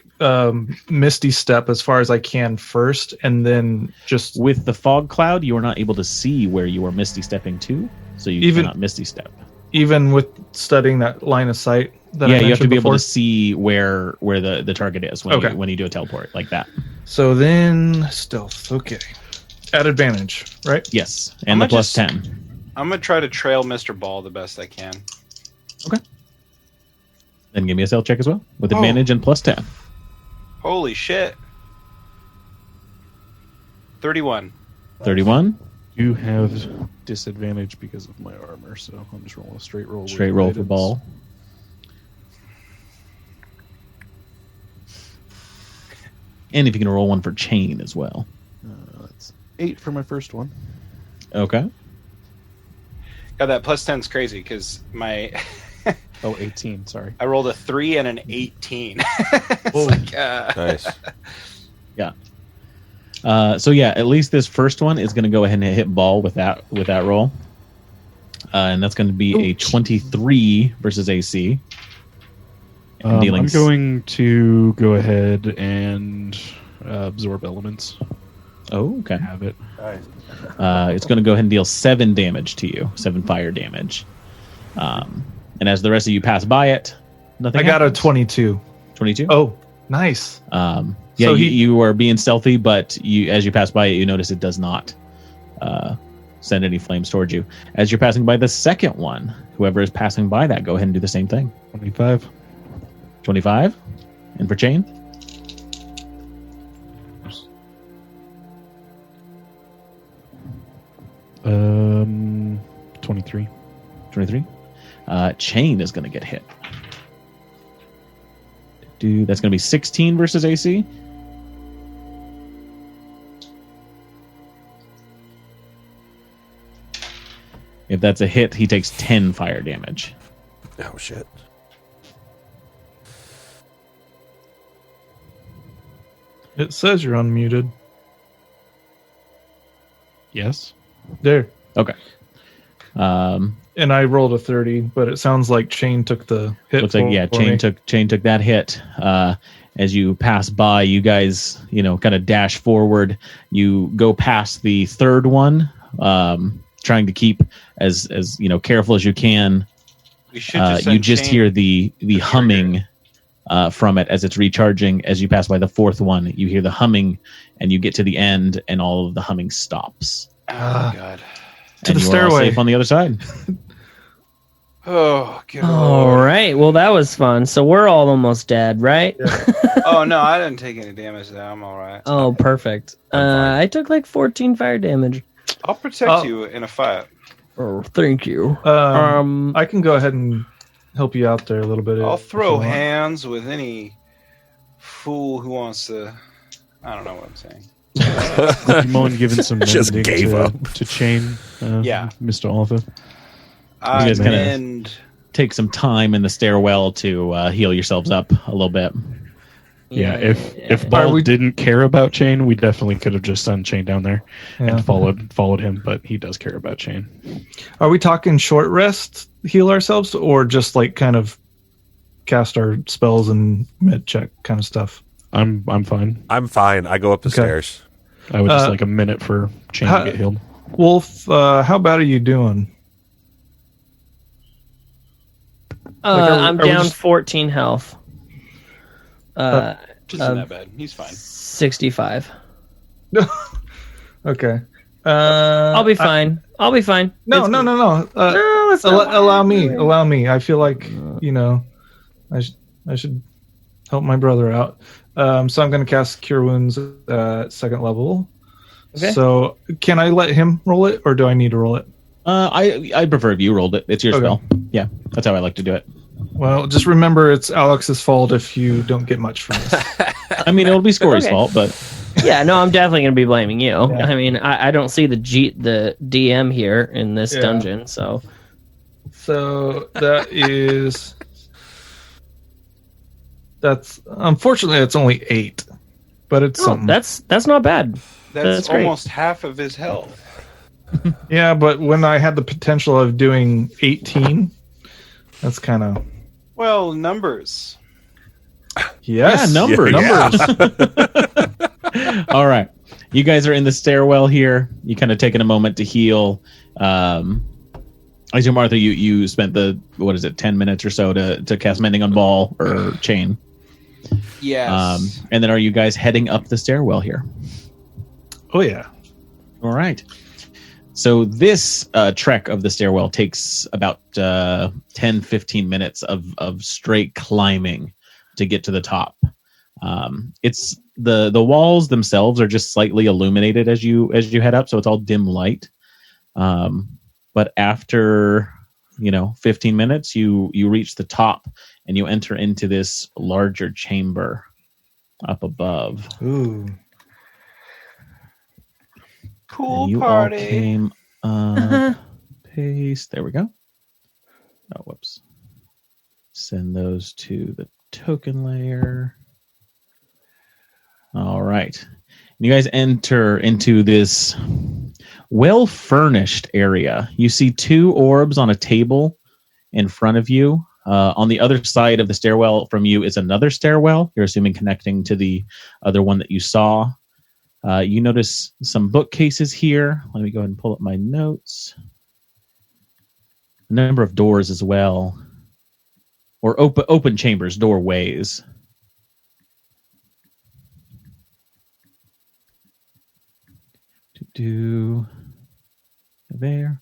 Misty Step as far as I can first, and then just With the fog cloud, you are not able to see where you are misty stepping to, so you Even- cannot misty step. even with studying that line of sight that I Yeah, you have to mentioned be able before. to see where the target is when you do a teleport like that. So then stealth. Okay. At advantage, right? Yes, and I'm the gonna plus just- 10. I'm going to try to trail Mr. Ball the best I can. Then give me a stealth check as well with Oh. advantage and plus 10. Holy shit. 31. 31. You have disadvantage because of my armor, so I'm just rolling a straight roll. with Straight roll for guidance. ball. And if you can roll one for chain as well. That's 8 for my first one. Okay. God, that plus 10's crazy because my Oh, 18, sorry. I rolled a 3 and an 18. It's like, Nice. So yeah, at least this first one is going to go ahead and hit ball with that roll, and that's going to be a 23 versus AC. I'm going to go ahead and absorb elements. Oh, okay. Have it. It's going to go ahead and deal 7 damage to you, 7 fire damage. And as the rest of you pass by it, nothing. I got a happens. 22. 22. Oh, nice. Yeah, So you are being stealthy, but as you pass by it, you notice it does not send any flames towards you. As you're passing by the second one, whoever is passing by that, go ahead and do the same thing. 25. 25. And for chain? Um, 23. 23. Chain is going to get hit. That's going to be 16 versus AC. If that's a hit, he takes 10 fire damage. Oh, shit. It says you're unmuted. Yes. There. Okay. And I rolled a 30, but it sounds like Chain took the hit. Looks like Chain took that hit. As you pass by, you guys, kind of dash forward. You go past the third one, trying to keep as careful as you can. we should just You just chain- hear the humming from it as it's recharging. As you pass by the fourth one, you hear the humming, and you get to the end, and all of the humming stops. Oh, God. To And the you are all stairway. safe on the other side. Oh, good All Lord. right. Well, that was fun. So we're all almost dead, right? Oh, no, I didn't take any damage there. I'm all right. Oh, perfect. I took like 14 fire damage. I'll protect you in a fight. Oh, thank you. I can go ahead and help you out there a little bit. I'll if you throw want. hands with any fool who wants to. I don't know what I'm saying. You mind giving some Just mending gave to, up. to Chain, Yeah. Mr. Oliver? I guys kinda- mend. Take some time in the stairwell to heal yourselves up a little bit. Yeah, if Are Ball we- didn't care about Chain, we definitely could have just sent Chain down there Yeah. and followed him, but he does care about Chain. Are we talking short rest, heal ourselves, or just like kind of cast our spells and med check kind of stuff? I'm fine. I'm fine. I go up the Okay. stairs. I would just like a minute for Chain how- to get healed. Wolf, how bad are you doing? I'm are we down just- 14 health. Isn't that bad? He's fine. 65. Okay. I'll be fine. I'll be fine. No. It's- No, it's not allow me. fine. Allow me. I feel like I should help my brother out. So I'm going to cast Cure Wounds at second level. Okay. So can I let him roll it, or do I need to roll it? I prefer if you rolled it. It's your Okay. spell. Yeah, that's how I like to do it. Well, just remember it's Alex's fault if you don't get much from this. I mean, it'll be Scory's Okay. fault, but Yeah, no, I'm definitely going to be blaming you. Yeah. I mean, I don't see the DM here in this Yeah. dungeon, so So that's unfortunately it's only 8, but it's something. that's not bad. That's great. almost half of his health. Yeah, but when I had the potential of doing 18, that's kind of Well, numbers. yes. Yeah, numbers. All right. You guys are in the stairwell here. You kind of taking a moment to heal. I assume, Martha, you spent 10 minutes or so to cast Mending on Ball or Chain. Yes. And then are you guys heading up the stairwell here? Oh yeah. All right. So this trek of the stairwell takes about 10-15 minutes of straight climbing to get to the top. It's the walls themselves are just slightly illuminated as you head up, so it's all dim light. But after 15 minutes, you reach the top and you enter into this larger chamber. up above. Ooh. Pool And you party. all came up. Paste. There we go. Oh, whoops. Send those to the token layer. All right. You guys enter into this well-furnished area. You see 2 orbs on a table in front of you. On the other side of the stairwell from you is another stairwell. You're assuming connecting to the other one that you saw. You notice some bookcases here. Let me go ahead and pull up my notes. A number of doors as well. Or open chambers, doorways. There.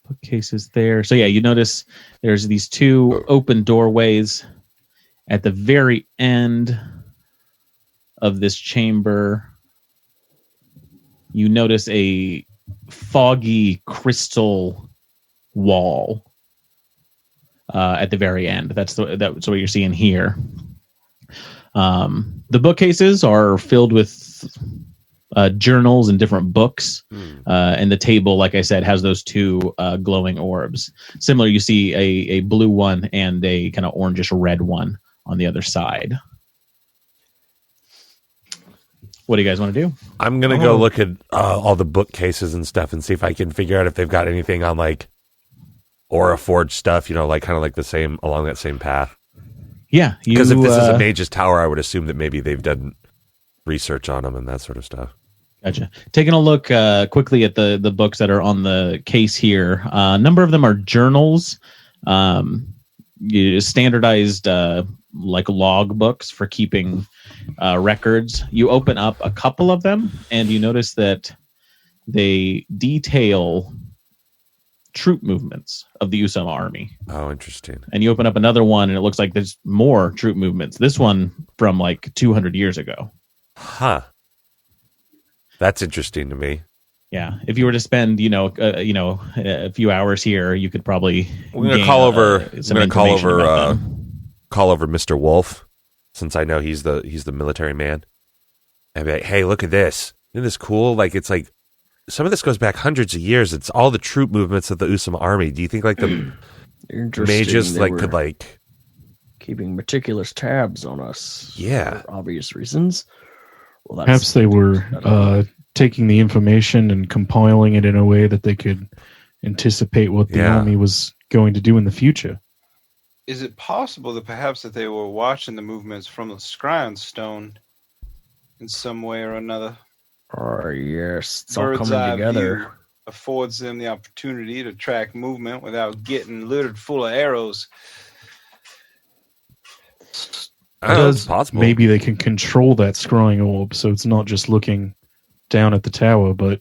Bookcases there. So yeah, you notice there's these 2 open doorways at the very end of this chamber. You notice a foggy crystal wall at the very end. That's what you're seeing here. The bookcases are filled with journals and different books. And the table, like I said, has those 2 glowing orbs. Similar, you see a blue one and a kind of orangish red one on the other side. What do you guys want to do? I'm going to go look at all the bookcases and stuff and see if I can figure out if they've got anything on like Aura Forge stuff, like kind of like the same, along that same path. Yeah. Because if this is a mage's tower, I would assume that maybe they've done research on them and that sort of stuff. Gotcha. Taking a look quickly at the books that are on the case here. A number of them are journals, standardized like log books for keeping records. You open up a couple of them and you notice that they detail troop movements of the Usama army. Oh, interesting. And you open up another one and it looks like there's more troop movements. This one from like 200 years ago. Huh. That's interesting to me. Yeah, if you were to spend, a few hours here, you could probably. We're gonna call over. Call over Mr. Wolf, since I know he's the military man, and be like, "Hey, look at this! Isn't this cool? Like, it's like some of this goes back hundreds of years. It's all the troop movements of the Usama army. Do you think like the mages like could like keeping meticulous tabs on us? Yeah, for obvious reasons. Well, perhaps they were taking the information and compiling it in a way that they could anticipate what the army was going to do in the future. Is it possible that perhaps that they were watching the movements from the Scrying Stone in some way or another? Yes, it's Bird's all coming eye together. view affords them the opportunity to track movement without getting littered full of arrows. It's possible. Maybe they can control that scrying orb, so it's not just looking down at the tower, but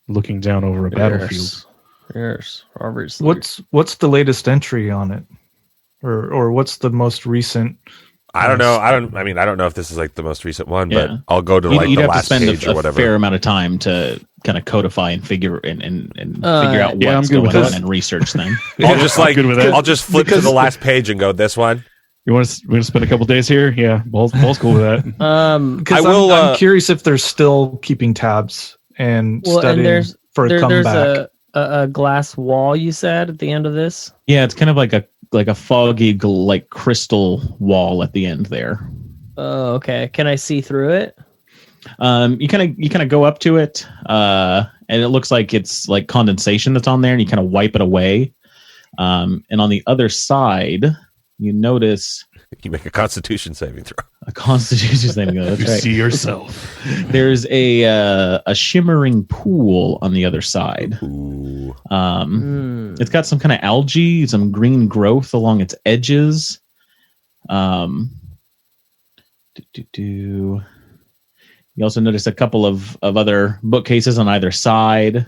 looking down over a battlefield. Yes, obviously. What's the latest entry on it, or what's the most recent? I don't know. I don't know if this is like the most recent one, but I'll go to like you'd the have last to spend page or whatever. a fair amount of time to kind of codify and figure out what's good with going on that. and research them. I'll just like good with that. I'll just flip to the last page and go this one. You want to spend a couple days here? Yeah, ball's cool with that. Because I'm curious if they're still keeping tabs and studying for a comeback. There's a glass wall, you said, at the end of this? Yeah, it's kind of like a foggy like crystal wall at the end there. Oh, okay. Can I see through it? You kind of go up to it, and it looks like it's like condensation that's on there, and you kind of wipe it away. And on the other side, you notice you make a Constitution saving throw. A Constitution saving throw. That's You right. see yourself. There's a shimmering pool on the other side. Ooh. It's got some kind of algae, some green growth along its edges. You also notice a couple of other bookcases on either side,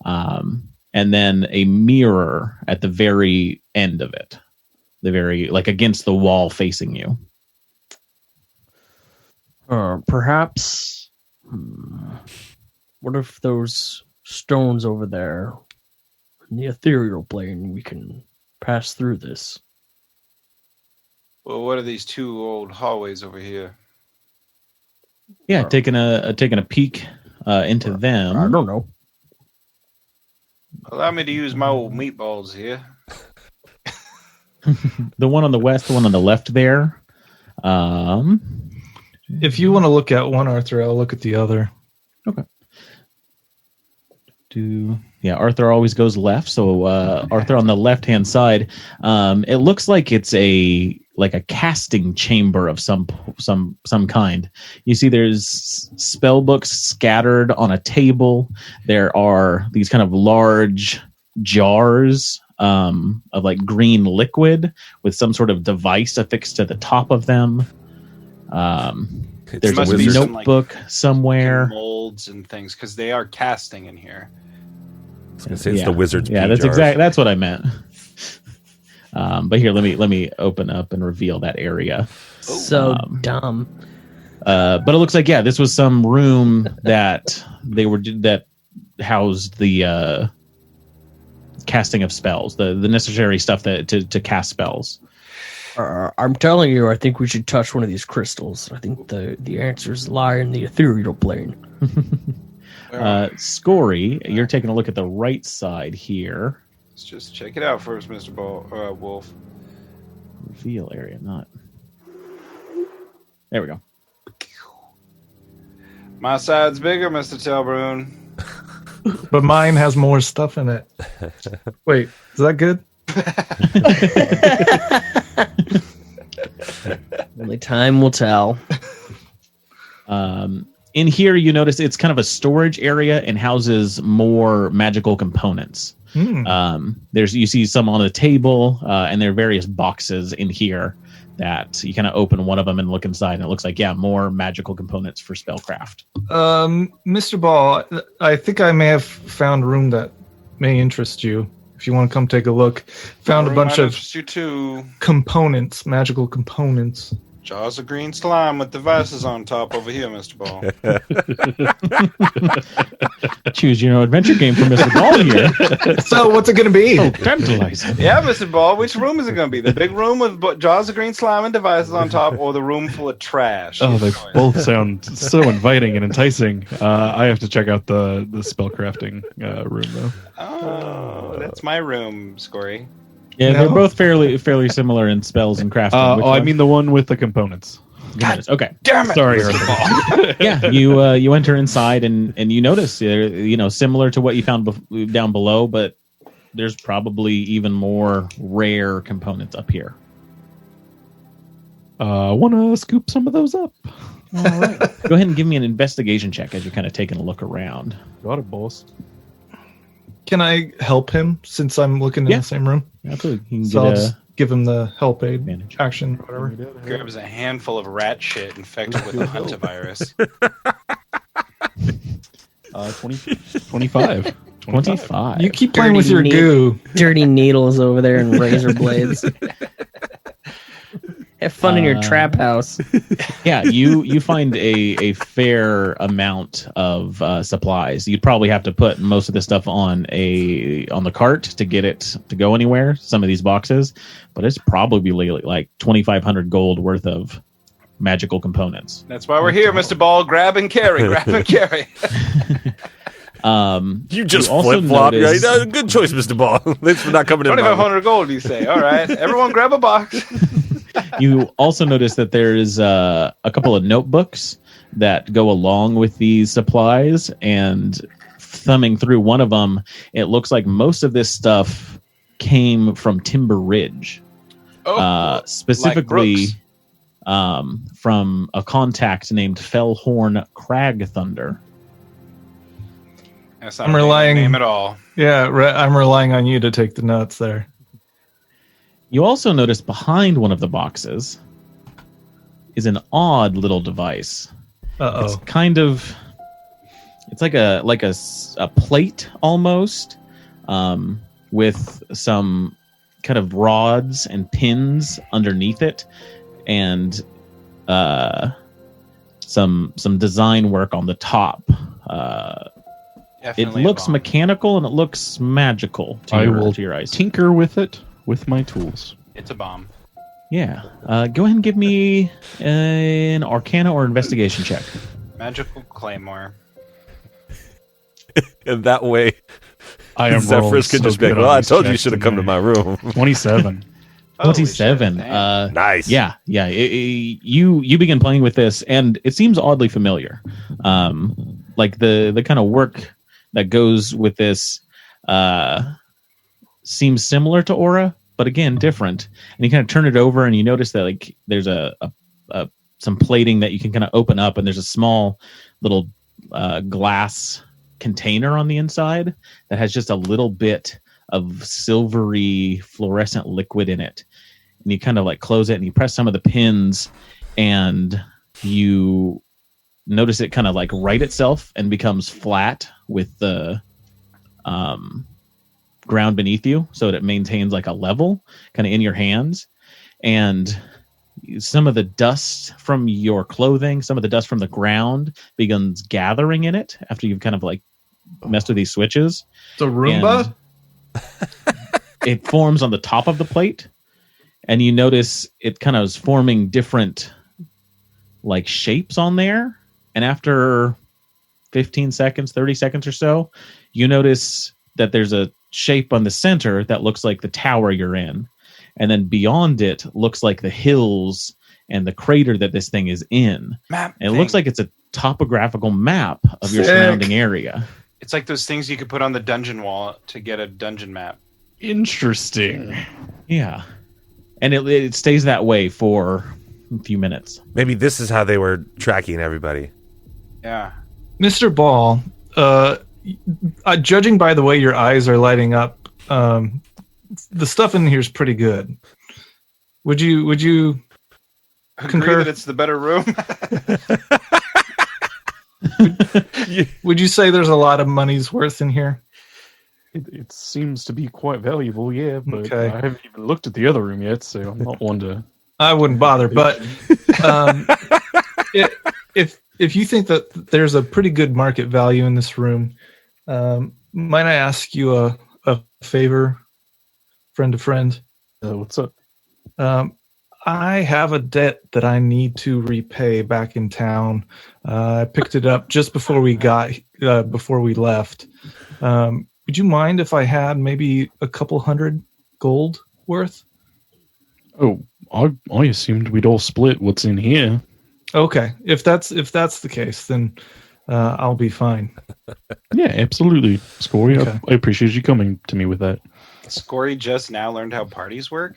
and then a mirror at the very end of it, the very like against the wall facing you. Perhaps. What if those stones over there in the ethereal plane, we can pass through this? Well, what are these two old hallways over here? Yeah, taking a peek into them. I don't know. Allow me to use my old meatballs here. The one on the west, the one on the left there. If you want to look at one, Arthur, I'll look at the other. Okay. Arthur always goes left. So Arthur on the left-hand side, it looks like it's a casting chamber of some kind. You see there's spell books scattered on a table. There are these kind of large jars of like green liquid with some sort of device affixed to the top of them. There's must a be some, notebook somewhere. Molds and things, because they are casting in here. I was gonna say it's the wizard's. Yeah, pee that's jars. That's what I meant. But here, let me open up and reveal that area. So dumb. But it looks like this was some room that that housed the casting of spells, the necessary stuff to cast spells. I'm telling you, I think we should touch one of these crystals. I think the answers lie in the ethereal plane. Scory, you're taking a look at the right side here. Let's just check it out first, Mr. Wolf. Reveal area, not. There we go. My side's bigger, Mr. Telbrun. But mine has more stuff in it. Wait, is that good? Only time will tell. In here, you notice it's kind of a storage area and houses more magical components. You see some on the table, and there are various boxes in here that you kind of open one of them and look inside, and it looks like more magical components for spellcraft. Mr. Ball, I think I may have found a room that may interest you. If you want to come take a look, found a bunch of you too. components, magical components. Jaws of green slime with devices on top over here, Mr. Ball. Choose your own adventure game for Mr. Ball here. So what's it going to be? Oh, tantalizing. Yeah, Mr. Ball, which room is it going to be? The big room with jaws of green slime and devices on top, or the room full of trash? Oh, they both sound so inviting and enticing. I have to check out the spellcrafting room though. Oh, that's my room, Scory. Yeah, No? they're both fairly similar in spells and crafting. Which I one? mean the one with the components. Okay. Damn it! Sorry, Mr. Arthur. Yeah, you enter inside and you notice similar to what you found down below, but there's probably even more rare components up here. Want to scoop some of those up? All right. Go ahead and give me an investigation check as you're kind of taking a look around. Got it, boss. Can I help him since I'm looking in the same room? Absolutely. You can So I'll get just give him the help aid advantage. action, whatever. Grabs a handful of rat shit infected with the hantavirus. 25. 25. You keep playing with Dirty your neat. goo. Dirty needles over there and razor blades. Have fun in your trap house. Yeah, you find a fair amount of supplies. You'd probably have to put most of this stuff on the cart to get it to go anywhere. Some of these boxes, but it's probably like 2,500 gold worth of magical components. That's why we're here, Mr. Ball. Grab and carry. Grab and carry. You just also flip flop. notice- Right? Good choice, Mr. Ball. Thanks for not coming in. 2,500 gold, you say. All right. Everyone grab a box. You also notice that there's a couple of notebooks that go along with these supplies, and thumbing through one of them, it looks like most of this stuff came from Timber Ridge, specifically from a contact named Fellhorn Crag Thunder. That's not I'm a relying- name at all. Yeah, I'm relying on you to take the notes there. You also notice behind one of the boxes is an odd little device. It's Uh-oh. kind of, it's like a plate almost, with some kind of rods and pins underneath it, and some design work on the top. It Definitely looks a bomb. mechanical and it looks magical to I your, will to your eyes. tinker with it with my tools. It's a bomb. Yeah. Go ahead and give me an Arcana or Investigation check. Magical Claymore. And that way, I am rolling Zephyrus could so just be like, good on well, I these told you you checks should have come to tonight. my room. 27. Holy 27. shit, dang. Nice. Yeah. You begin playing with this, and it seems oddly familiar. Like the kind of work that goes with this seems similar to Aura, but again different. And you kind of turn it over, and you notice that like there's some plating that you can kind of open up, and there's a small little glass container on the inside that has just a little bit of silvery fluorescent liquid in it. And you kind of like close it and you press some of the pins, and you notice it kind of like right itself and becomes flat with the ground beneath you, so that it maintains like a level kind of in your hands. And some of the dust from your clothing, some of the dust from the ground begins gathering in it after you've kind of like messed with these switches. It's a Roomba? It forms on the top of the plate, and you notice it kind of is forming different like shapes on there. And after 15 seconds, 30 seconds or so, you notice that there's a shape on the center that looks like the tower you're in. And then beyond it looks like the hills and the crater that this thing is in. Map. And it thing. looks like it's a topographical map of your Sick. surrounding area. It's like those things you could put on the dungeon wall to get a dungeon map. Interesting. Yeah. And it stays that way for a few minutes. Maybe this is how they were tracking everybody. Yeah. Mr. Ball, judging by the way your eyes are lighting up, the stuff in here is pretty good. Would you Agree concur? that it's the better room. Would you say there's a lot of money's worth in here? It seems to be quite valuable, yeah, but Okay. I haven't even looked at the other room yet, so I'm not one to... I wouldn't bother, but if you think that there's a pretty good market value in this room, might I ask you a favor, friend to friend? What's up? I have a debt that I need to repay back in town. I picked it up just before we left. Would you mind if I had maybe a couple hundred gold worth? Oh, I assumed we'd all split what's in here. Okay, if that's the case, then I'll be fine. Yeah, absolutely. Scory, Okay. I appreciate you coming to me with that. Scory just now learned how parties work.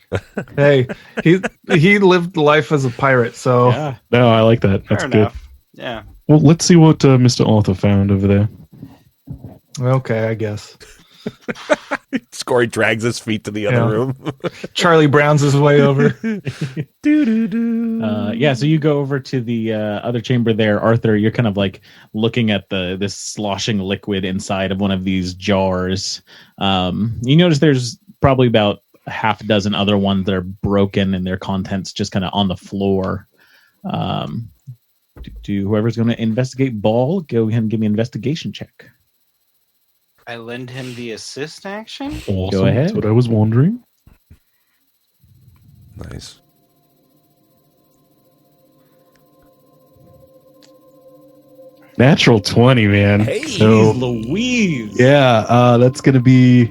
Hey, he lived life as a pirate, so Yeah, No, I like that. That's fair good. enough. Yeah. Well, let's see what Mr. Arthur found over there. okay, I guess. Scory drags his feet to the other Yeah. room. Charlie Brown's his way over. Yeah, so you go over to the other chamber there, Arthur. You're kind of like looking at this sloshing liquid inside of one of these jars. You notice there's probably about a half dozen other ones that are broken and their contents just kind of on the floor. Do whoever's going to investigate Ball, go ahead and give me an investigation check. I lend him the assist action. Awesome. Go ahead. That's what I was wondering. Nice. Natural 20, man. Hey, so, Louise! yeah, that's going to be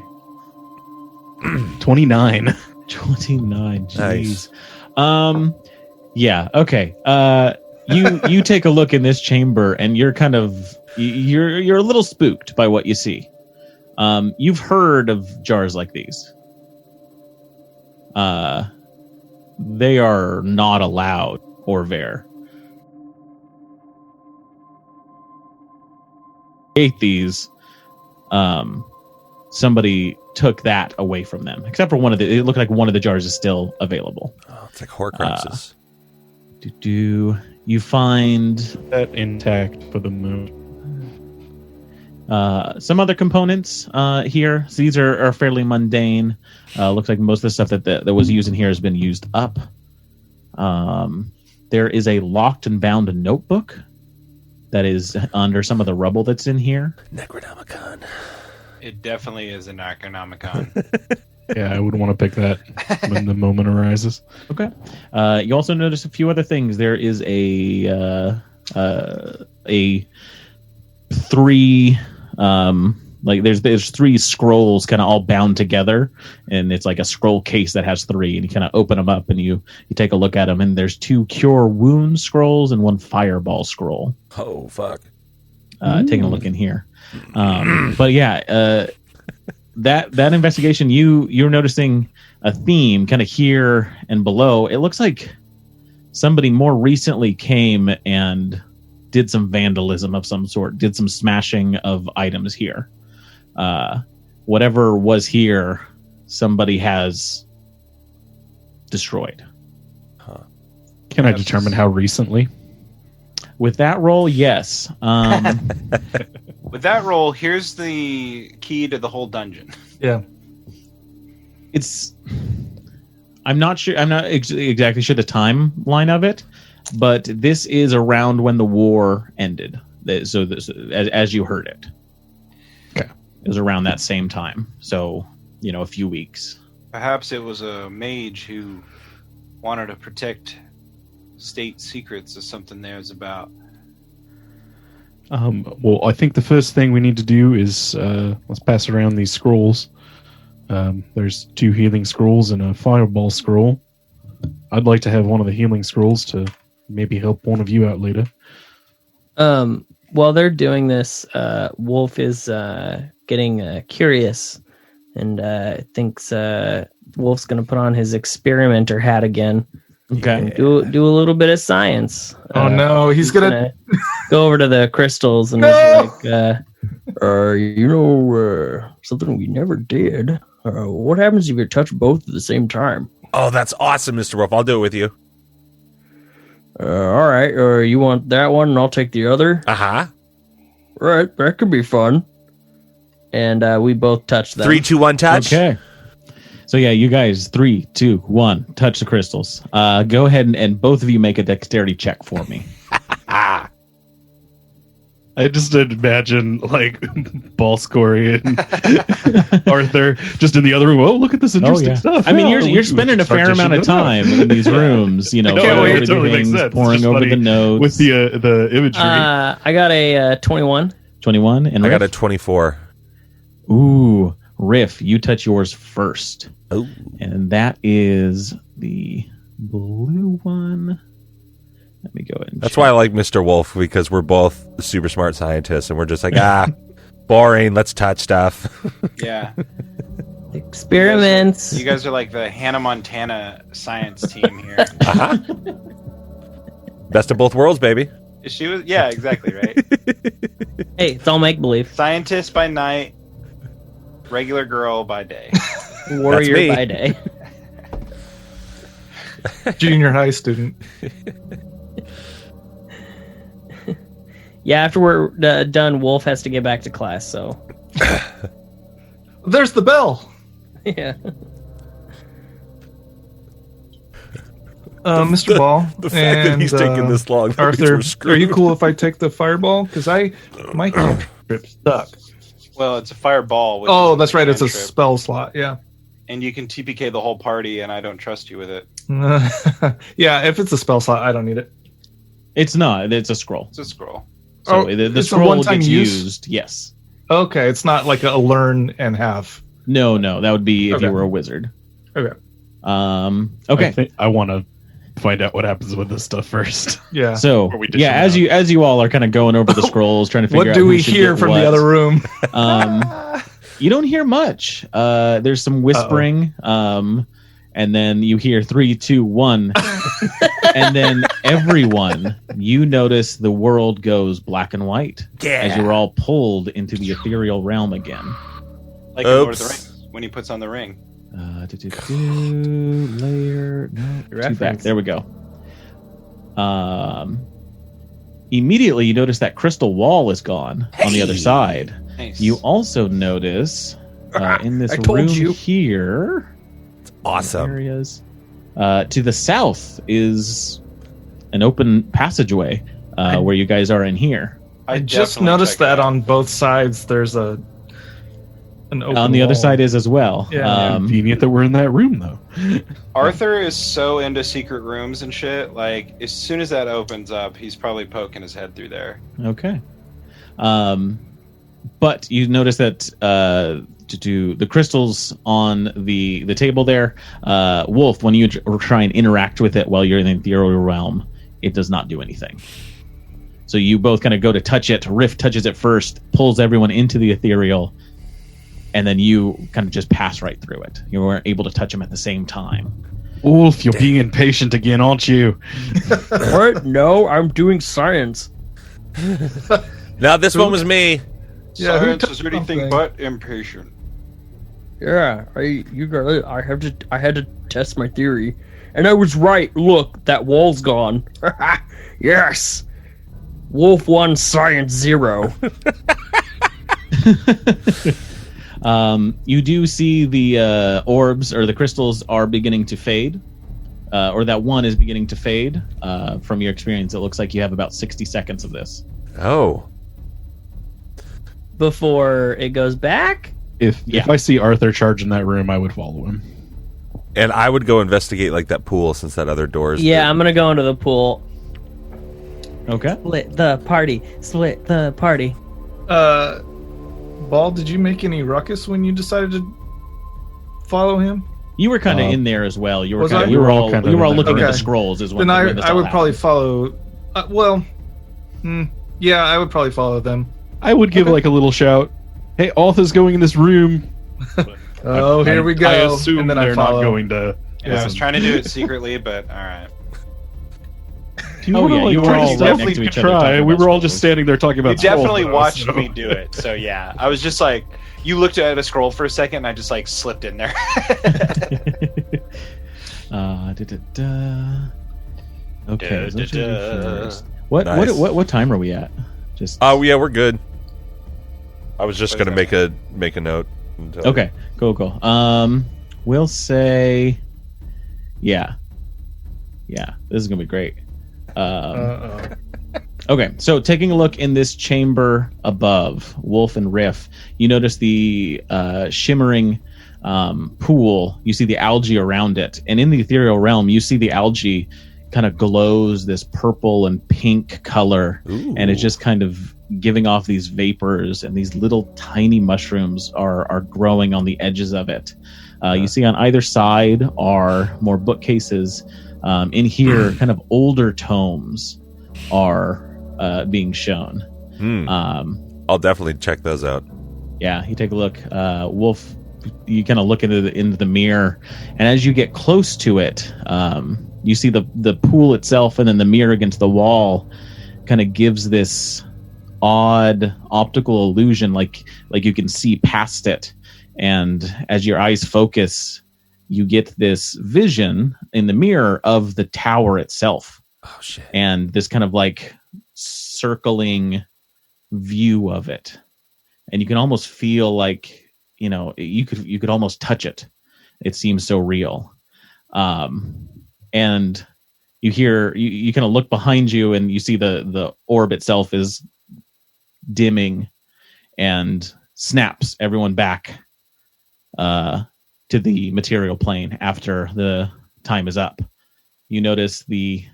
29. 29. Jeez. Nice. Yeah, okay. You take a look in this chamber and you're kind of you're a little spooked by what you see. You've heard of jars like these. They are not allowed or there. Ate these. Somebody took that away from them, except for one of the. It looked like one of the jars is still available. Oh, it's like Horcruxes. Do you find That intact for the moment. some other components here? So these are fairly mundane. Looks like most of the stuff that was used in here has been used up. There is a locked and bound notebook that is under some of the rubble that's in here. Necronomicon. It definitely is an Necronomicon. Yeah, I would want to pick that when the moment arises. Okay. You also notice a few other things. There is a three there's three scrolls kind of all bound together, and it's like a scroll case that has three, and you kind of open them up and you take a look at them, and there's 2 cure wound scrolls and 1 fireball scroll. Oh fuck! Taking a look in here, but yeah, that investigation, you're noticing a theme kind of here and below. It looks like somebody more recently came and did some vandalism of some sort, did some smashing of items here. Whatever was here, somebody has destroyed. Can I determine how recently? With that roll, yes. With that roll, here's the key to the whole dungeon. Yeah. I'm not sure. I'm not exactly sure the timeline of it, but this is around when the war ended. So as you heard it. Okay. It was around that same time. So, a few weeks. Perhaps it was a mage who wanted to protect state secrets or something there's about. Well, I think the first thing we need to do is let's pass around these scrolls. There's 2 healing scrolls and a fireball scroll. I'd like to have one of the healing scrolls to maybe help one of you out later. While they're doing this, Wolf is getting curious and thinks Wolf's going to put on his experimenter hat again. Okay. And do a little bit of science. Oh no, he's gonna go over to the crystals and No! he's like, something we never did. What happens if you touch both at the same time? Oh, that's awesome, Mr. Wolf. I'll do it with you. All right. You want that one and I'll take the other? Uh-huh. Right. That could be fun. And we both touch them. 3, 2, 1, touch. Okay. So yeah, you guys, 3, 2, 1, touch the crystals. Go ahead and both of you make a dexterity check for me. I just imagine like Balscory and Arthur just in the other room. Oh, look at this interesting stuff. I mean, Yeah, you're spending a fair amount of time in these rooms. No, it totally makes everything's sense. pouring It's just over funny the notes with the imagery. I got a 21. 21, and I got a Riff? 24. Ooh, Riff, you touch yours first. Oh. And that is the blue one. Let me go ahead and That's check. why I like Mr. Wolf, because we're both super smart scientists, and we're just like, boring, let's touch stuff. Yeah. Experiments. You guys are like the Hannah Montana science team here. Uh-huh. Best of both worlds, baby. She was, yeah, exactly, right? Hey, it's all make-believe. Scientist by night, regular girl by day. Warrior me. by day. junior high student. Yeah, after we're done, Wolf has to get back to class, so... There's the bell. Yeah. Mr. Ball. The fact that he's taking this long. that means Arthur, we're screwed. are you cool if I take the fireball? Because my cantrip stuck. Well, it's a fireball. Which Oh, is that's right. It's a cantrip, spell slot. Yeah. and you can TPK the whole party, and I don't trust you with it. Yeah, if it's a spell slot, I don't need it. It's not. It's a scroll. It's a scroll. So Oh, the it's a scroll one-time gets use? used. Yes. Okay, it's not like a learn and have. No, that would be if Okay. you were a wizard. Okay. Okay. I want to find out what happens with this stuff first. Yeah. So Or we dish yeah, them as you all are kind of going over the scrolls, trying to figure What out do who we should hear get from what. the other room? You don't hear much. There's some whispering, and then you hear 3, 2, 1, and then everyone, you notice the world goes black and white as you're all pulled into the ethereal realm again. Like in Lord of the Oops. Rings, when he puts on the ring. Layer, no, two back. Reference. There we go. Immediately, you notice that crystal wall is gone on the other side. Nice. You also notice in this I told room you. here, Awesome. areas to the south is an open passageway where you guys are in here. I just definitely noticed check that it out. on both sides there's an open On the other wall. side is as well. Yeah. Convenient that we're in that room, though. Arthur is so into secret rooms and shit. Like, as soon as that opens up, he's probably poking his head through there. Okay. But you notice that to the crystals on the table there, Wolf, when you try and interact with it while you're in the ethereal realm, it does not do anything. So you both kind of go to touch it. Riff touches it first, pulls everyone into the ethereal, and then you kind of just pass right through it. You weren't able to touch him at the same time. Wolf, you're being impatient again, aren't you? What? No, I'm doing science. Now this one was me. Yeah, who Science took is anything something? but impatient. Yeah, I had to test my theory, and I was right. Look, that wall's gone. Yes, Wolf 1, Science 0. You do see the orbs or the crystals are beginning to fade, or that one is beginning to fade. From your experience, it looks like you have about 60 seconds of this. Oh. Before it goes back. If I see Arthur charge in that room, I would follow him. And I would go investigate like that pool since that other door is. Yeah, I'm gonna go into the pool. Okay. Split the party. Split the party. Ball, did you make any ruckus when you decided to follow him? You were kind of in there as well. You were Was kind I? of we were all kind of we were all in there. looking at the Okay. scrolls as when Then when this I all would probably happened. follow. Yeah, I would probably follow them. I would give like a little shout. Hey, Arthur's going in this room. Oh, here we go. I assume And then I they're not follow. going to. Yeah, I was trying to do it secretly, but all right. Do you Oh, wanna, yeah, like, you were try all to right stealthily next to each other try? talking We about were all just scrolls. standing there talking about. You definitely scrolls, watched so. me do it, so yeah. I was just like, you looked at a scroll for a second, and I just like slipped in there. Okay. so what should we do Da-da-da. first? What Nice. what time are we at? Just Oh yeah, we're good. I was just What gonna is make a note. and tell okay. Cool. We'll say, yeah. This is gonna be great. Okay, so taking a look in this chamber above, Wolf and Riff, you notice the shimmering pool. You see the algae around it, and in the ethereal realm, you see the algae kind of glows this purple and pink color, Ooh. and it's just kind of giving off these vapors, and these little tiny mushrooms are growing on the edges of it. You see on either side are more bookcases. In here, kind of older tomes are being shown. Hmm. I'll definitely check those out. Yeah, you take a look. Wolf, you kind of look into the mirror, and as you get close to it, you see the pool itself, and then the mirror against the wall kind of gives this odd optical illusion, like you can see past it. And as your eyes focus, you get this vision in the mirror of the tower itself, Oh shit. and this kind of like circling view of it, and you can almost feel like, you know, you could almost touch it. It seems so real. And you hear, you kind of look behind you, and you see the orb itself is dimming and snaps everyone back to the material plane after the time is up. You notice the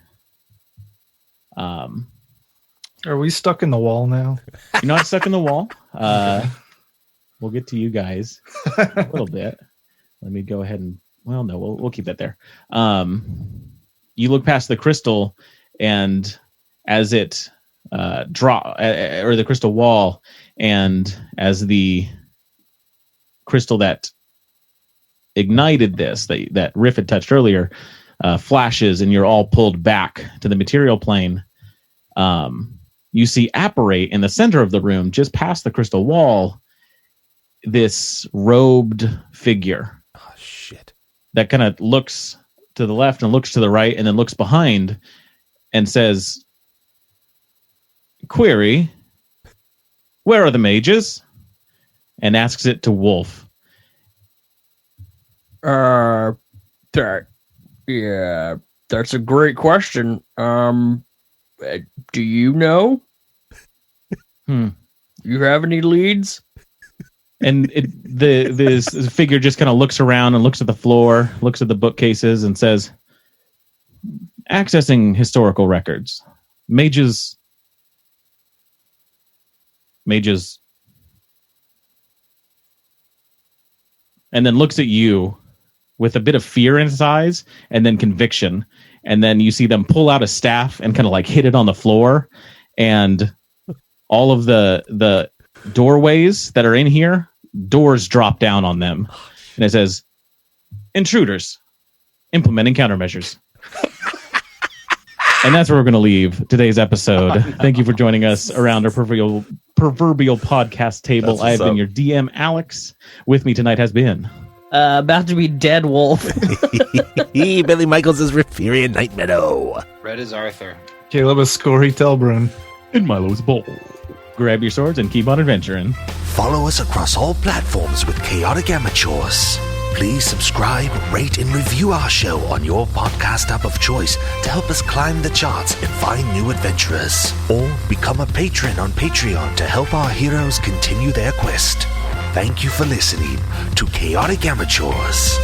Are we stuck in the wall now? you're not stuck in the wall. We'll get to you guys a little bit. Let me go ahead and, well, no, we'll keep that there. You look past the crystal, and as it or the crystal wall, and as the crystal that ignited this that Riff had touched earlier flashes, and you're all pulled back to the material plane. You see apparate in the center of the room, just past the crystal wall, this robed figure Oh shit. that kind of looks to the left and looks to the right and then looks behind and says, "Query, where are the mages?" and asks it to Wolf. That's a great question. Do you know? Hmm. You have any leads? And this figure just kind of looks around and looks at the floor, looks at the bookcases, and says, "Accessing historical records. Mages. And then looks at you with a bit of fear in his eyes and then conviction. And then you see them pull out a staff and kind of like hit it on the floor. And all of the doorways that are in here, doors drop down on them. And it says, "Intruders, implementing countermeasures." And that's where we're going to leave today's episode. Thank you for joining us around our proverbial podcast table. I have been your DM, Alex. With me tonight has been... about to be dead wolf. Billy Michaels is Riferian Night Meadow. Red is Arthur. Caleb is Scory Telbrun. In Milo's bowl. Grab your swords and keep on adventuring. Follow us across all platforms with Chaotic Amateurs. Please subscribe, rate, and review our show on your podcast app of choice to help us climb the charts and find new adventurers. Or become a patron on Patreon to help our heroes continue their quest. Thank you for listening to Chaotic Amateurs.